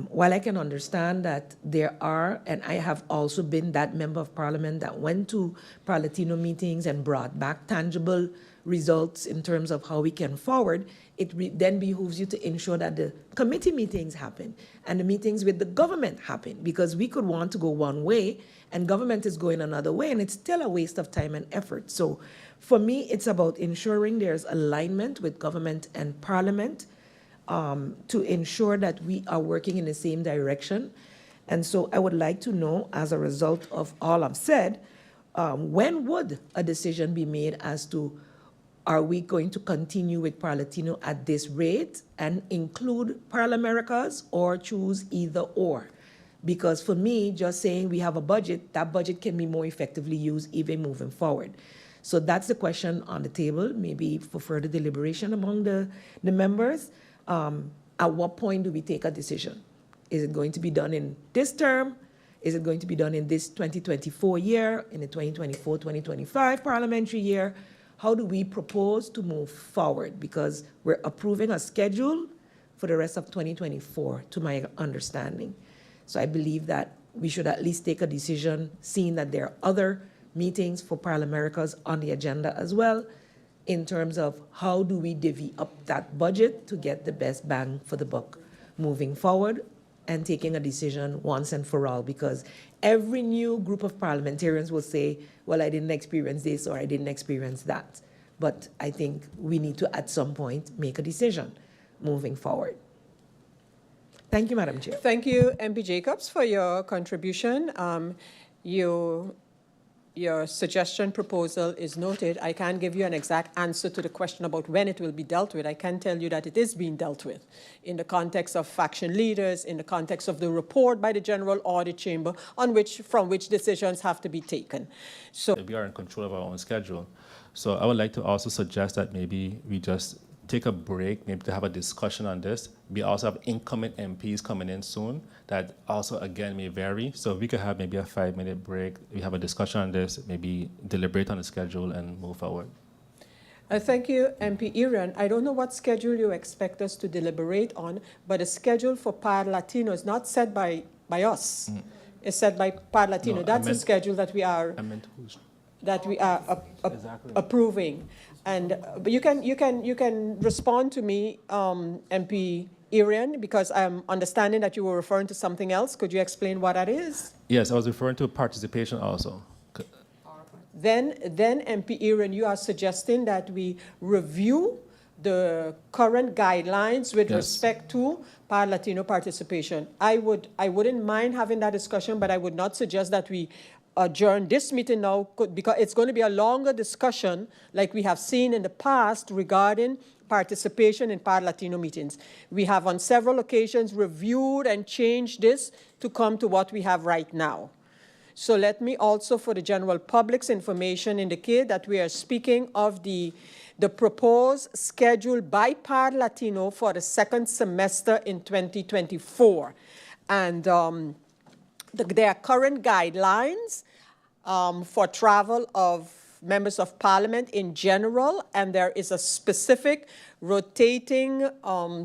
while I can understand that there are, and I have also been that member of Parliament that went to Parlatino meetings and brought back tangible results in terms of how we can forward, it then behooves you to ensure that the committee meetings happen and the meetings with the government happen, because we could want to go one way and government is going another way, and it's still a waste of time and effort. So for me, it's about ensuring there's alignment with government and Parliament, to ensure that we are working in the same direction. And so I would like to know, as a result of all I've said, when would a decision be made as to, are we going to continue with Parlatino at this rate and include ParlAmericas, or choose either or? Because for me, just saying we have a budget, that budget can be more effectively used even moving forward. So that's the question on the table, maybe for further deliberation among the members. At what point do we take a decision? Is it going to be done in this term? Is it going to be done in this 2024 year, in the 2024-2025 parliamentary year? How do we propose to move forward? Because we're approving a schedule for the rest of 2024, to my understanding. So I believe that we should at least take a decision, seeing that there are other meetings for ParlAmericas on the agenda as well, in terms of how do we divvy up that budget to get the best bang for the buck moving forward, and taking a decision once and for all, because every new group of parliamentarians will say, well, I didn't experience this or I didn't experience that. But I think we need to, at some point, make a decision moving forward. Thank you, Madam Chair. Thank you, MP Jacobs, for your contribution. Your suggestion proposal is noted. I can't give you an exact answer to the question about when it will be dealt with. I can tell you that it is being dealt with in the context of faction leaders, in the context of the report by the General Audit Chamber from which decisions have to be taken. So we are in control of our own schedule. So I would like to also suggest that maybe we just take a break, maybe to have a discussion on this. We also have incoming MPs coming in soon that also, again, may vary. So we could have maybe a 5-minute break. We have a discussion on this, maybe deliberate on the schedule and move forward. Thank you, MP Irian. I don't know what schedule you expect us to deliberate on, but a schedule for Parlatino is not set by us. It's set by Parlatino. No, that's a schedule that we are Exactly. approving. And but you can respond to me, MP Irian, because I'm understanding that you were referring to something else. Could you explain what that is? Yes, I was referring to participation also. Then MP Irian, you are suggesting that we review the current guidelines with respect to Parlatino participation. I wouldn't mind having that discussion, but I would not suggest that we adjourn this meeting now, because it's going to be a longer discussion like we have seen in the past regarding participation in Parlatino meetings. We have on several occasions reviewed and changed this to come to what we have right now. So let me also, for the general public's information, indicate that we are speaking of the proposed schedule by Parlatino for the second semester in 2024. And there are current guidelines for travel of members of parliament in general, and there is a specific rotating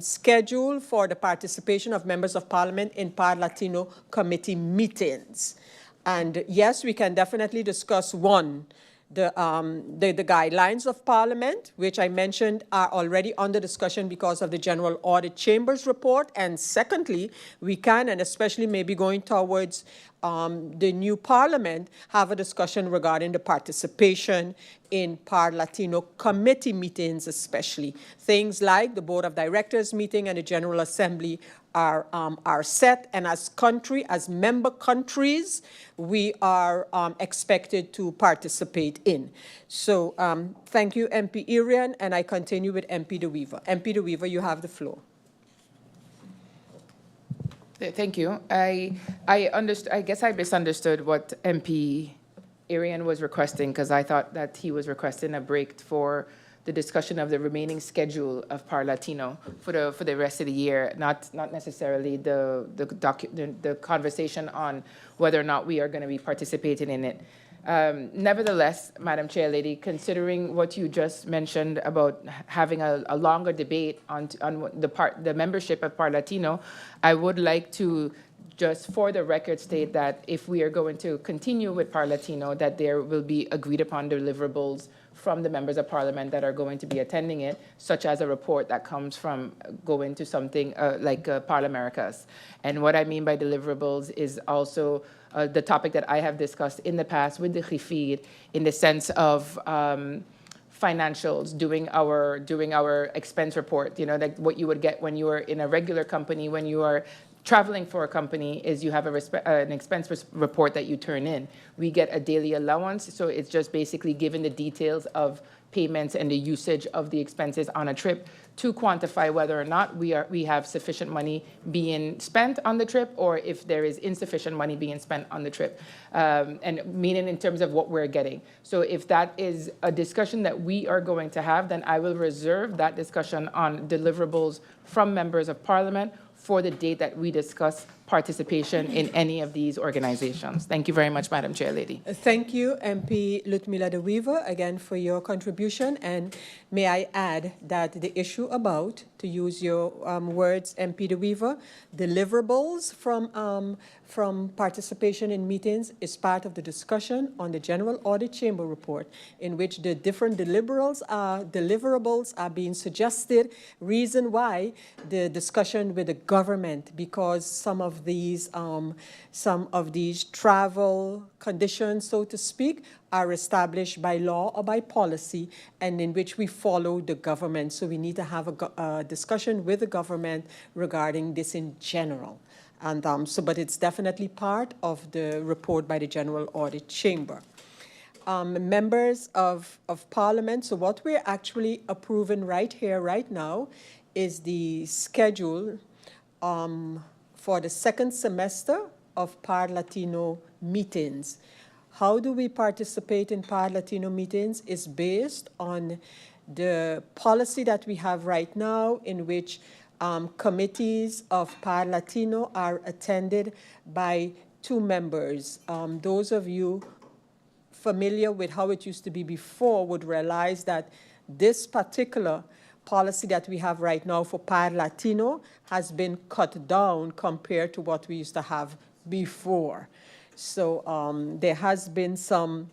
schedule for the participation of members of parliament in Parlatino committee meetings. And yes, we can definitely discuss the guidelines of Parliament, which I mentioned are already under discussion because of the General Audit Chamber's report. And secondly, we can, and especially maybe going towards the new Parliament, have a discussion regarding the participation in Parlatino committee meetings, especially. Things like the Board of Directors meeting and the General Assembly are set, and as member countries, we are expected to participate in. So thank you, MP Irian, and I continue with MP De Wever. MP De Wever, you have the floor. Thank you. I guess I misunderstood what MP Irian was requesting, because I thought that he was requesting a break for the discussion of the remaining schedule of Parlatino for the rest of the year, not necessarily the conversation on whether or not we are going to be participating in it. Nevertheless, Madam Chair Lady, considering what you just mentioned about having a longer debate on the membership of Parlatino, I would like to just for the record state that if we are going to continue with Parlatino, that there will be agreed upon deliverables from the members of parliament that are going to be attending it, such as a report that comes from going to something like ParlAmericas. And what I mean by deliverables is also the topic that I have discussed in the past with the Hifid, in the sense of financials, doing our expense report, like what you would get when you are in a regular company, when you are traveling for a company, is you have an expense report that you turn in. We get a daily allowance, so it's just basically giving the details of payments and the usage of the expenses on a trip to quantify whether or not we have sufficient money being spent on the trip, or if there is insufficient money being spent on the trip, and meaning in terms of what we're getting. So if that is a discussion that we are going to have, then I will reserve that discussion on deliverables from members of parliament for the date that we discuss participation in any of these organizations. Thank you very much, Madam Chair Lady. Thank you, MP Ludmila De Wever, again for your contribution. And may I add that the issue about, to use your words, MP De Wever, deliverables from participation in meetings is part of the discussion on the General Audit Chamber report, in which the different deliverables are being suggested. Reason why the discussion with the government, because some of of these travel conditions, so to speak, are established by law or by policy, and in which we follow the government. So we need to have a discussion with the government regarding this in general. And but it's definitely part of the report by the General Audit Chamber. Members of Parliament, so what we're actually approving right here, right now, is the schedule for the second semester of Parlatino meetings. How do we participate in Parlatino meetings is based on the policy that we have right now, in which committees of Parlatino are attended by 2 members. Those of you familiar with how it used to be before would realize that this particular policy that we have right now for Parlatino has been cut down compared to what we used to have before. So there has been some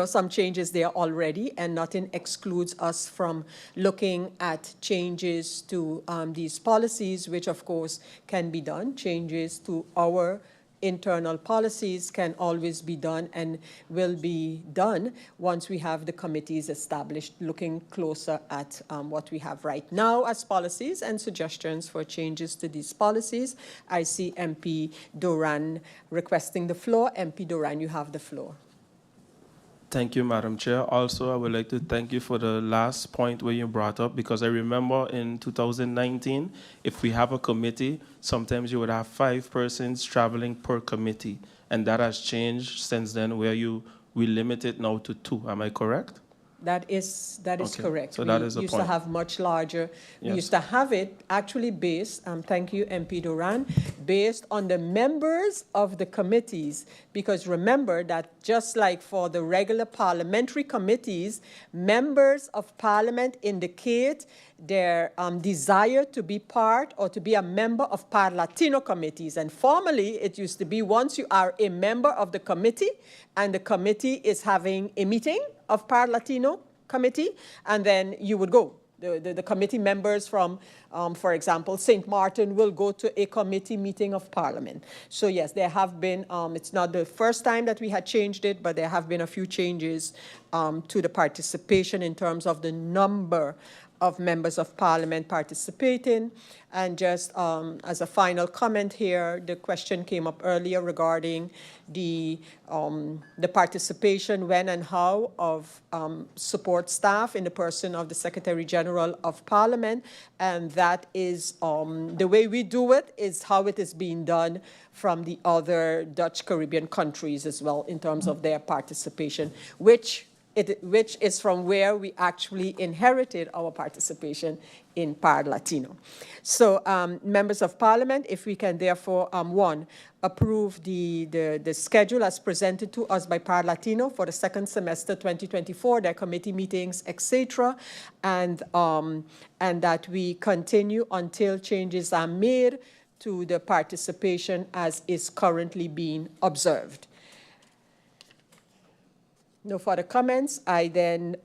some changes there already, and nothing excludes us from looking at changes to these policies, which of course can be done. Changes to our internal policies can always be done and will be done once we have the committees established, looking closer at what we have right now as policies and suggestions for changes to these policies. I see MP Duran requesting the floor. MP Duran, you have the floor. Thank you, Madam Chair. Also, I would like to thank you for the last point where you brought up, because I remember in 2019, if we have a committee, sometimes you would have 5 persons traveling per committee, and that has changed since then, where we limit it now to 2. Am I correct? That is Okay. correct. So that is the We used point. to have much larger. We Yes. used to have it actually based, thank you, MP Duran, based on the members of the committees. Because remember that just like for the regular parliamentary committees, members of Parliament indicate their desire to be part or to be a member of Parlatino committees. And formally, it used to be once you are a member of the committee and the committee is having a meeting of Parlatino committee, and then you would go. The committee members from, for example, St. Martin will go to a committee meeting of Parliament. So yes, there have been, it's not the first time that we had changed it, but there have been a few changes to the participation in terms of the number of members of Parliament participating. And just as a final comment here, the question came up earlier regarding the participation, when and how, of support staff in the person of the Secretary General of Parliament. And that is, the way we do it is how it is being done from the other Dutch Caribbean countries as well, in terms of their participation, which is from where we actually inherited our participation in Parlatino. So members of Parliament, if we can therefore, 1, approve the schedule as presented to us by Parlatino for the second semester 2024, their committee meetings, etc., and that we continue until changes are made to the participation as is currently being observed. No further comments. We then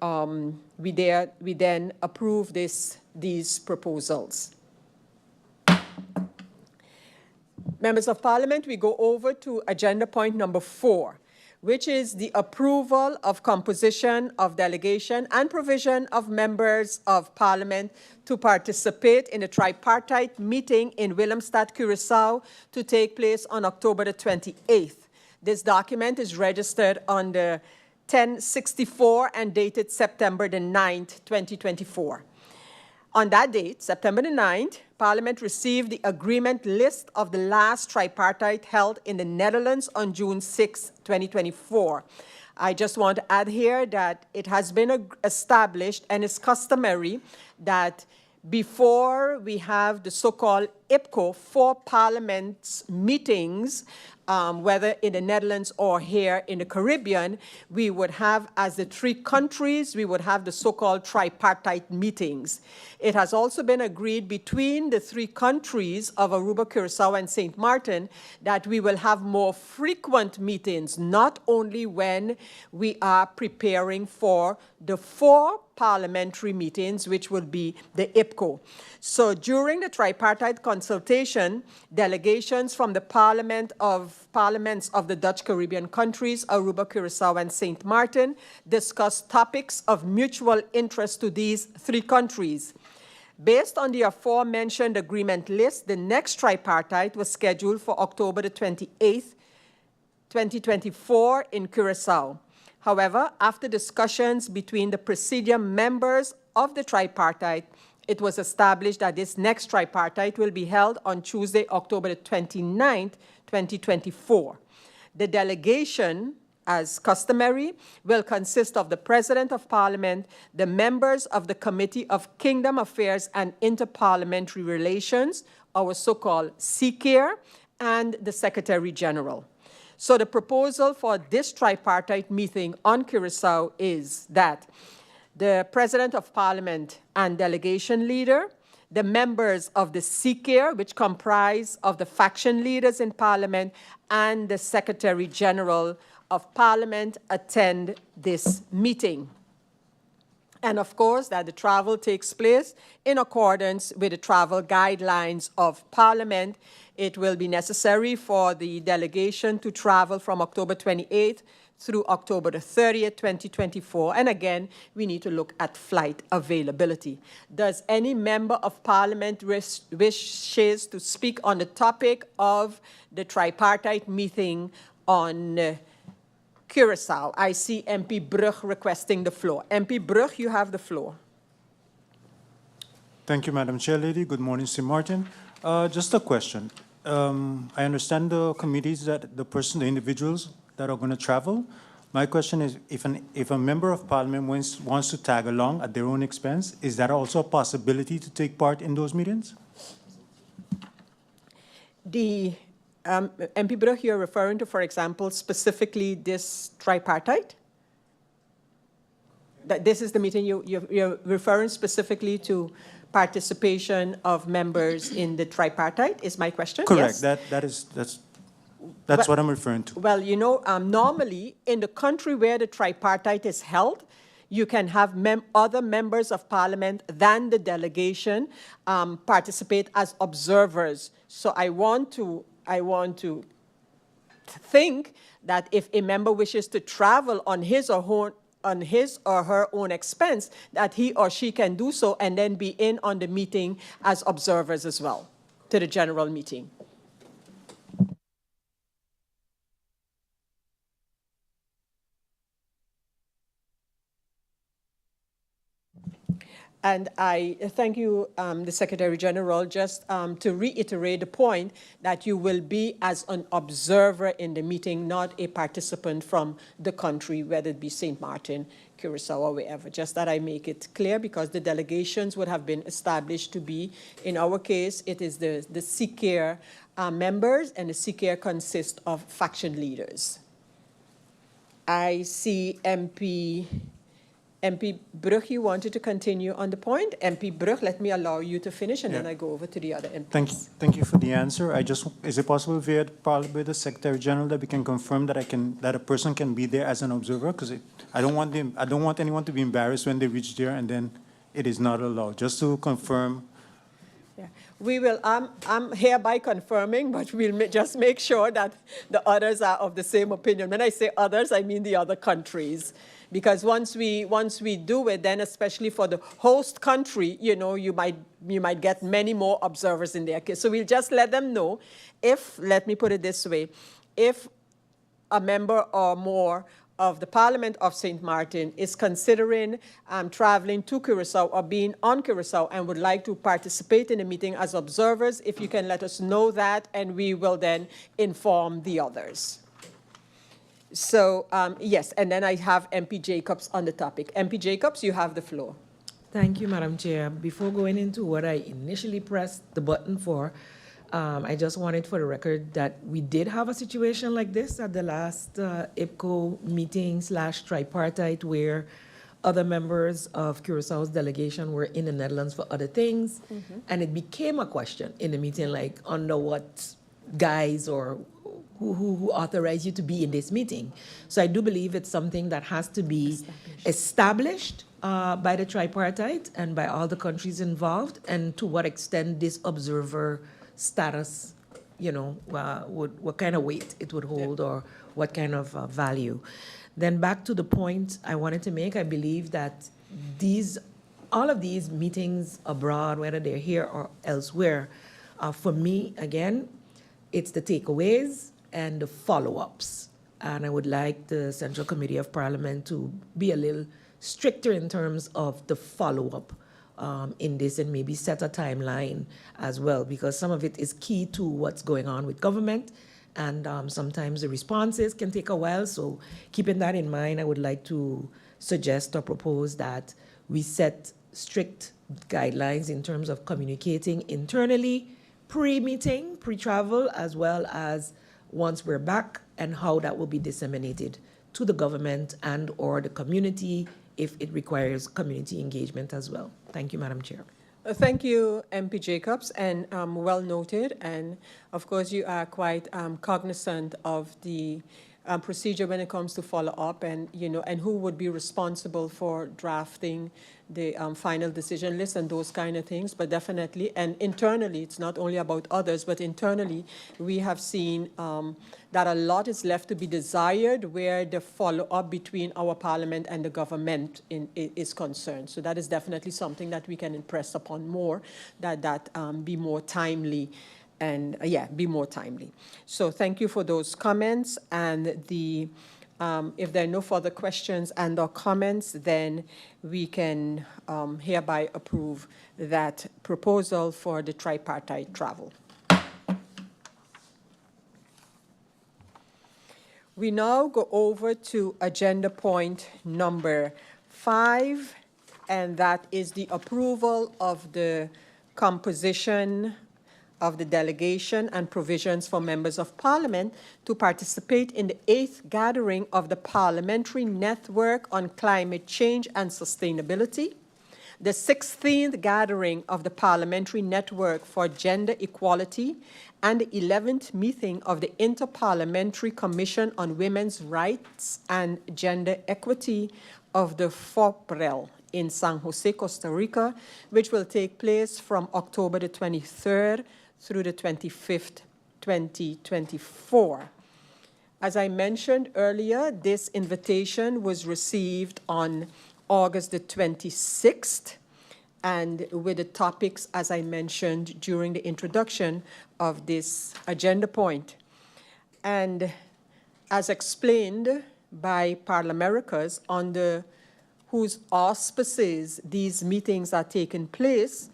approve these proposals. Members of Parliament, we go over to agenda point number 4, which is the approval of composition of delegation and provision of members of Parliament to participate in a tripartite meeting in Willemstad, Curacao, to take place on October the 28th. This document is registered on the 1064 and dated September the 9th, 2024. On that date, September the 9th, Parliament received the agreement list of the last tripartite held in the Netherlands on June 6, 2024. I just want to add here that it has been established and is customary that before we have the so-called IPCO for Parliament's meetings, whether in the Netherlands or here in the Caribbean, we would have, as the three countries, we would have the so-called tripartite meetings. It has also been agreed between the three countries of Aruba, Curacao, and St. Martin that we will have more frequent meetings, not only when we are preparing for the 4 parliamentary meetings, which will be the IPCO. So during the tripartite consultation, delegations from the parliaments of the Dutch Caribbean countries, Aruba, Curacao, and St. Martin, discussed topics of mutual interest to these 3 countries. Based on the aforementioned agreement list, the next tripartite was scheduled for October the 28th, 2024 in Curacao. However, after discussions between the presidium members of the tripartite, it was established that this next tripartite will be held on Tuesday, October the 29th, 2024. The delegation, as customary, will consist of the President of Parliament, the members of the Committee of Kingdom Affairs and Interparliamentary Relations, our so-called CKIR, and the Secretary General. So the proposal for this tripartite meeting on Curacao is that the President of Parliament and delegation leader, the members of the CKIR, which comprise of the faction leaders in Parliament, and the Secretary General of Parliament attend this meeting. And of course, that the travel takes place in accordance with the travel guidelines of Parliament. It will be necessary for the delegation to travel from October 28th through October the 30th, 2024. And again, we need to look at flight availability. Does any member of Parliament wishes to speak on the topic of the tripartite meeting on Curacao? I see MP Brug requesting the floor. MP Brug, you have the floor. Thank you, Madam Chair Lady. Good morning, St. Martin. Just a question. I understand the committees that the individuals that are going to travel. My question is, if a member of Parliament wants to tag along at their own expense, is that also a possibility to take part in those meetings? The MP Brug, you're referring to, for example, specifically this tripartite? That this is the meeting you're referring specifically to participation of members in the tripartite, is my question? Correct. Yes? That's what I'm referring to. Well, you know, normally in the country where the tripartite is held, you can have other members of Parliament than the delegation participate as observers. So I want to think that if a member wishes to travel on his or her own expense, that he or she can do so and then be in on the meeting as observers as well, to the general meeting. And I thank you, the Secretary General, just to reiterate the point that you will be as an observer in the meeting, not a participant from the country, whether it be St. Martin, Curacao, or wherever. Just that I make it clear, because the delegations would have been established to be, in our case, it is the CKIR members, and the CKIR consists of faction leaders. I see MP Brug, you wanted to continue on the point. MP Brug, let me allow you to finish, and then I go over to the other MPs. Thank you for the answer. Is it possible via with the Secretary General that we can confirm that that a person can be there as an observer? Because I don't want anyone to be embarrassed when they reach there and then it is not allowed. Just to confirm. Yeah, we will. I'm hereby confirming, but we'll just make sure that the others are of the same opinion. When I say others, I mean the other countries. Because once we do it, then especially for the host country, you know, you might get many more observers in their case. So we'll just let them know if, let me put it this way, if a member or more of the Parliament of St. Martin is considering traveling to Curacao or being on Curacao and would like to participate in the meeting as observers, if you can let us know that, and we will then inform the others. So, yes, and then I have MP Jacobs on the topic. MP Jacobs, you have the floor. Thank you, Madam Chair. Before going into what I initially pressed the button for, I just wanted for the record that we did have a situation like this at the last IPCO meeting / tripartite, where other members of Curaçao's delegation were in the Netherlands for other things, and it became a question in the meeting, like under what guise or who authorized you to be in this meeting. So I do believe it's something that has to be established by the tripartite and by all the countries involved, and to what extent this observer status, what kind of weight it would hold, or what kind of value. Then back to the point I wanted to make, I believe that all of these meetings abroad, whether they're here or elsewhere, for me, again, it's the takeaways and the follow-ups. And I would like the Central Committee of Parliament to be a little stricter in terms of the follow-up in this, and maybe set a timeline as well, because some of it is key to what's going on with government, and sometimes the responses can take a while. So keeping that in mind, I would like to suggest or propose that we set strict guidelines in terms of communicating internally, pre-meeting, pre-travel, as well as once we're back, and how that will be disseminated to the government and or the community if it requires community engagement as well. Thank you, Madam Chair. Thank you, MP Jacobs, and well noted. And of course, you are quite cognizant of the procedure when it comes to follow-up, and and who would be responsible for drafting the final decision list and those kind of things. But definitely, and internally, it's not only about others, but internally, we have seen that a lot is left to be desired where the follow-up between our parliament and the government is concerned. So that is definitely something that we can impress upon more, that be more timely. And be more timely. So thank you for those comments. And if there are no further questions and or comments, then we can hereby approve that proposal for the tripartite travel. We now go over to agenda point number 5, and that is the approval of the composition of the delegation and provisions for members of parliament to participate in the 8th gathering of the Parliamentary Network on Climate Change and Sustainability, the 16th gathering of the Parliamentary Network for Gender Equality, and the 11th meeting of the Interparliamentary Commission on Women's Rights and Gender Equity of the FOPREL in San Jose, Costa Rica, which will take place from October the 23rd through the 25th, 2024. As I mentioned earlier, this invitation was received on August the 26th, and with the topics, as I mentioned during the introduction of this agenda point. And as explained by ParlAmericas, under whose auspices these meetings are taking place,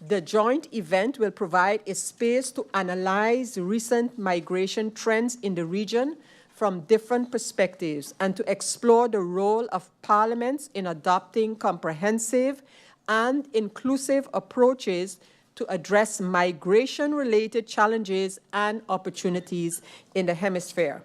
the joint event will provide a space to analyze recent migration trends in the region from different perspectives and to explore the role of parliaments in adopting comprehensive and inclusive approaches to address migration-related challenges and opportunities in the hemisphere.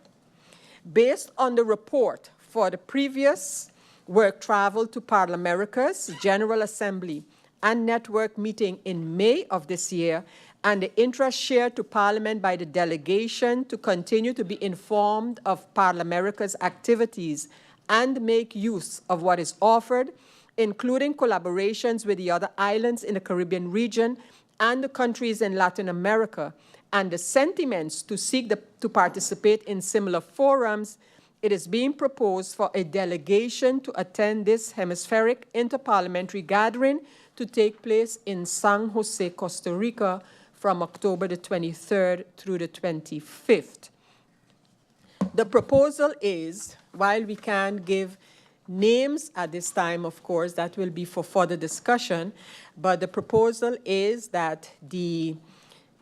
Based on the report for the previous work travel to ParlAmericas General Assembly and network meeting in May of this year, and the interest shared to Parliament by the delegation to continue to be informed of ParlAmericas activities and make use of what is offered, including collaborations with the other islands in the Caribbean region and the countries in Latin America, and the sentiments to seek to participate in similar forums, it is being proposed for a delegation to attend this hemispheric interparliamentary gathering to take place in San Jose, Costa Rica, from October the 23rd through the 25th. The proposal is, while we can't give names at this time, of course, that will be for further discussion, but the proposal is that the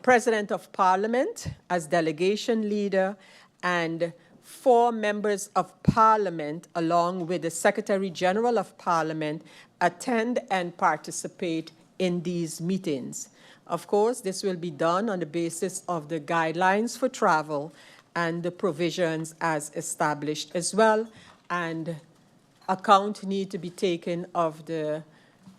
President of Parliament as delegation leader and 4 members of Parliament, along with the Secretary General of Parliament, attend and participate in these meetings. Of course, this will be done on the basis of the guidelines for travel and the provisions as established as well, and account need to be taken of the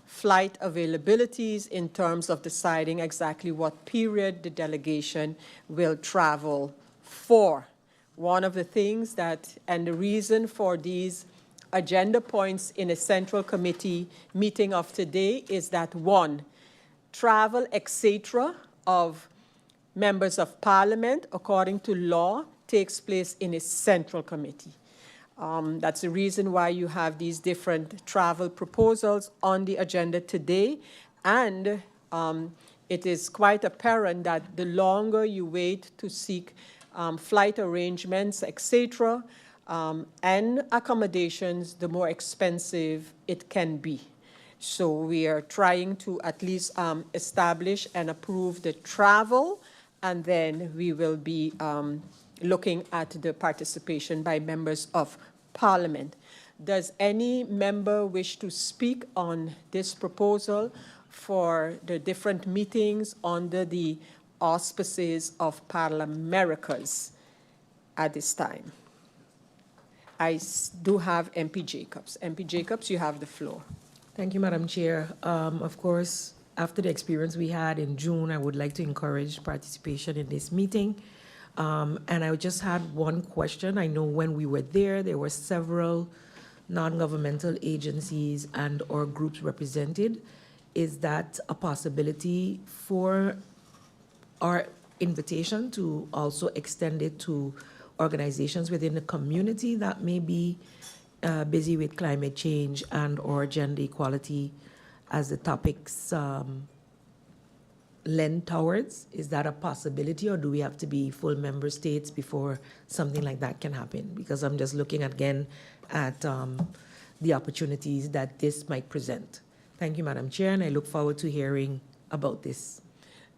flight availabilities in terms of deciding exactly what period the delegation will travel for. One of the things that, and the reason for these agenda points in a central committee meeting of today is that, one, travel, etc., of members of parliament, according to law, takes place in a central committee. That's the reason why you have these different travel proposals on the agenda today. And it is quite apparent that the longer you wait to seek flight arrangements, etc., and accommodations, the more expensive it can be. So we are trying to at least establish and approve the travel, and then we will be looking at the participation by members of Parliament. Does any member wish to speak on this proposal for the different meetings under the auspices of ParlAmericas at this time? I do have MP Jacobs. MP Jacobs, you have the floor. Thank you, Madam Chair. Of course, after the experience we had in June, I would like to encourage participation in this meeting. And I just had one question. I know when we were there were several non-governmental agencies and or groups represented. Is that a possibility for our invitation to also extend it to organizations within the community that may be busy with climate change and or gender equality as the topics lend towards? Is that a possibility, or do we have to be full member states before something like that can happen? Because I'm just looking again at the opportunities that this might present. Thank you, Madam Chair, and I look forward to hearing about this.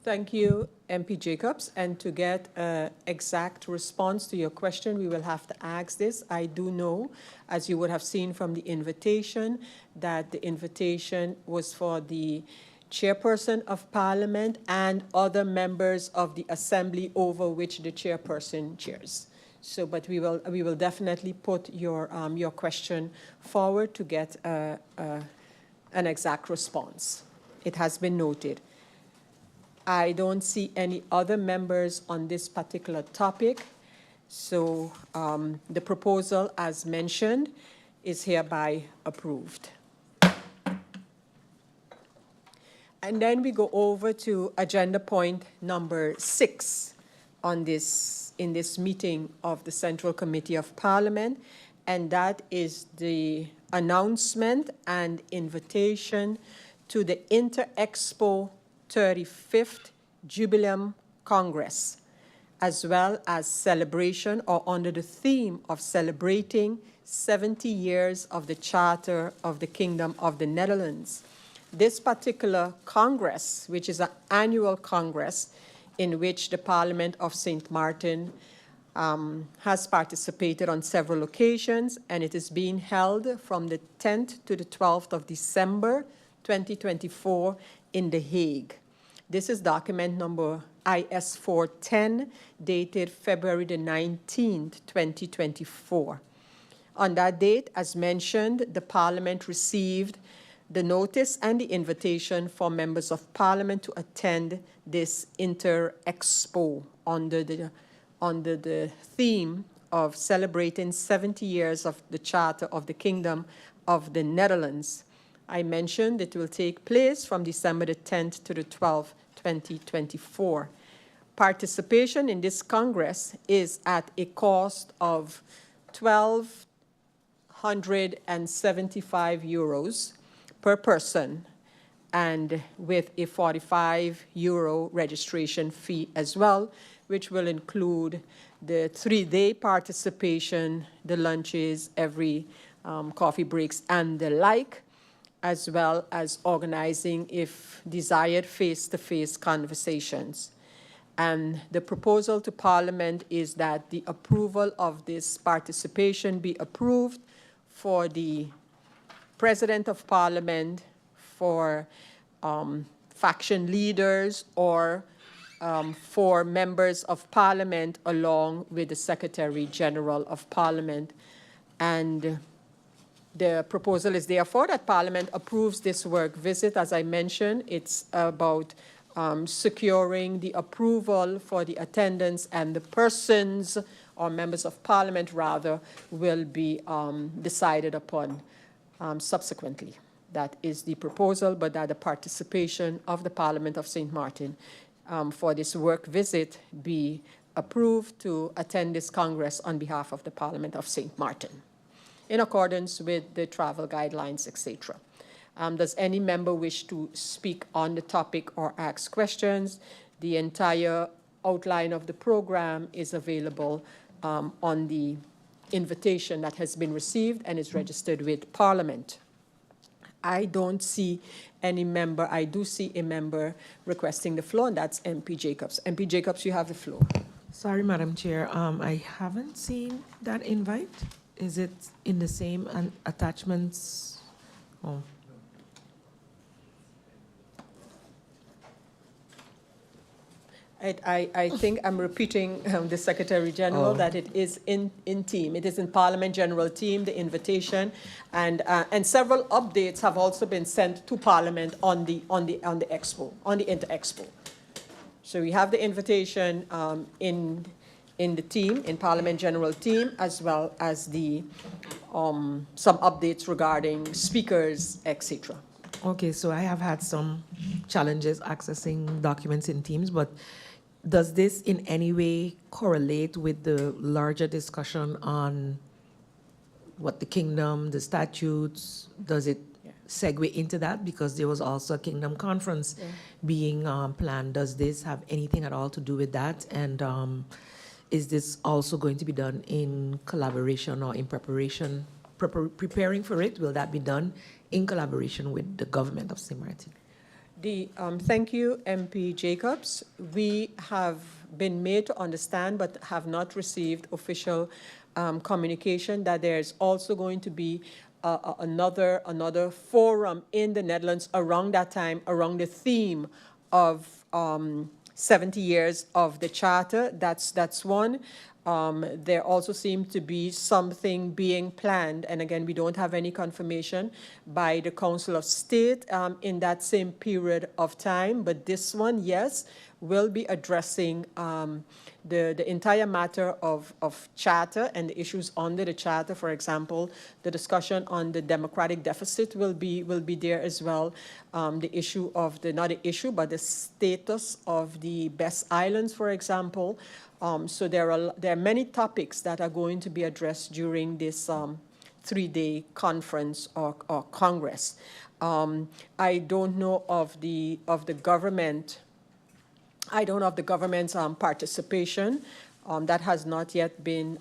Thank you, MP Jacobs. And to get an exact response to your question, we will have to ask this. I do know, as you would have seen from the invitation, that the invitation was for the chairperson of Parliament and other members of the Assembly over which the chairperson chairs. So, but we will definitely put your question forward to get an exact response. It has been noted. I don't see any other members on this particular topic. So the proposal, as mentioned, is hereby approved. And then we go over to agenda point number 6 on in this meeting of the Central Committee of Parliament, and that is the announcement and invitation to the Expo 35th Jubileum Congress, as well as celebration or under the theme of celebrating 70 years of the Charter of the Kingdom of the Netherlands. This particular Congress, which is an annual Congress in which the Parliament of St. Martin has participated on several occasions, and it is being held from the 10th to the 12th of December 2024 in The Hague. This is document number IS 410, dated February the 19th, 2024. On that date, as mentioned, the Parliament received the notice and the invitation for members of Parliament to attend this Expo under the theme of celebrating 70 years of the Charter of the Kingdom of the Netherlands. I mentioned it will take place from December the 10th to the 12th, 2024. Participation in this Congress is at a cost of €1,275 per person, and with a €45 registration fee as well, which will include the 3-day participation, the lunches, every coffee breaks and the like, as well as organizing, if desired, face-to-face conversations. And the proposal to Parliament is that the approval of this participation be approved for the President of Parliament, for faction leaders or for members of Parliament along with the Secretary General of Parliament. And the proposal is therefore that Parliament approves this work visit. As I mentioned, it's about securing the approval for the attendance, and the persons, or members of Parliament rather, will be decided upon subsequently. That is the proposal, but that the participation of the Parliament of St. Martin for this work visit be approved to attend this Congress on behalf of the Parliament of St. Martin, in accordance with the travel guidelines, etc. Does any member wish to speak on the topic or ask questions? The entire outline of the program is available on the invitation that has been received and is registered with Parliament. I don't see any member. I do see a member requesting the floor, and that's MP Jacobs. MP Jacobs, you have the floor. Sorry, Madam Chair, I haven't seen that invite. Is it in the same attachments? Oh. I think I'm repeating the Secretary General that it is in team. It is in Parliament General team, the invitation, and several updates have also been sent to Parliament on the Expo, on the Inter-Expo. So we have the invitation in the team, in Parliament General team, as well as the some updates regarding speakers, etc. Okay, so I have had some challenges accessing documents in Teams, but does this in any way correlate with the larger discussion on what the kingdom, the statutes? Does it segue into that? Because there was also a kingdom conference being planned. Does this have anything at all to do with that? And is this also going to be done in collaboration or in preparation, preparing for it? Will that be done in collaboration with the government of St. Martin? Thank you, MP Jacobs. We have been made to understand, but have not received official communication, that there's also going to be another forum in the Netherlands around that time, around the theme of 70 years of the Charter. That's one. There also seems to be something being planned, and again, we don't have any confirmation, by the Council of State in that same period of time. But this one, yes, will be addressing the entire matter of Charter and the issues under the Charter. For example, the discussion on the democratic deficit will be there as well. The issue of not the issue, but the status of the best islands, for example. So there are many topics that are going to be addressed during this 3-day conference or Congress. I don't know of the government. I don't know of the government's participation. That has not yet been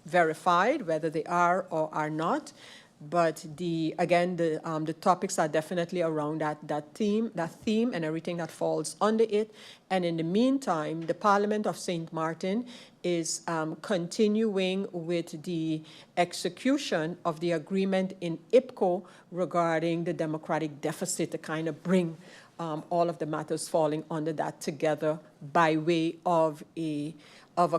verified, whether they are or are not. But again, the topics are definitely around that theme and everything that falls under it. And in the meantime, the Parliament of St. Martin is continuing with the execution of the agreement in IPCO regarding the democratic deficit, to kind of bring all of the matters falling under that together by way of a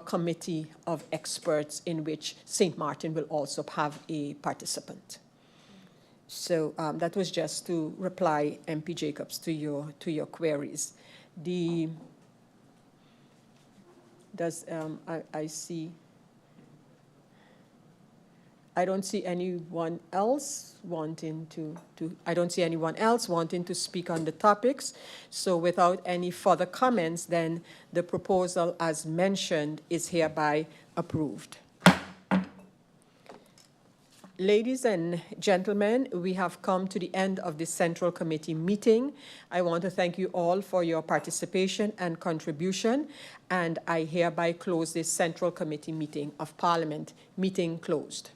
committee of experts in which St. Martin will also have a participant. So that was just to reply, MP Jacobs, to your queries. I see. I don't see anyone else wanting to speak on the topics. So without any further comments, then the proposal as mentioned is hereby approved. Ladies and gentlemen, we have come to the end of this Central Committee meeting. I want to thank you all for your participation and contribution, and I hereby close this Central Committee meeting of Parliament. Meeting closed.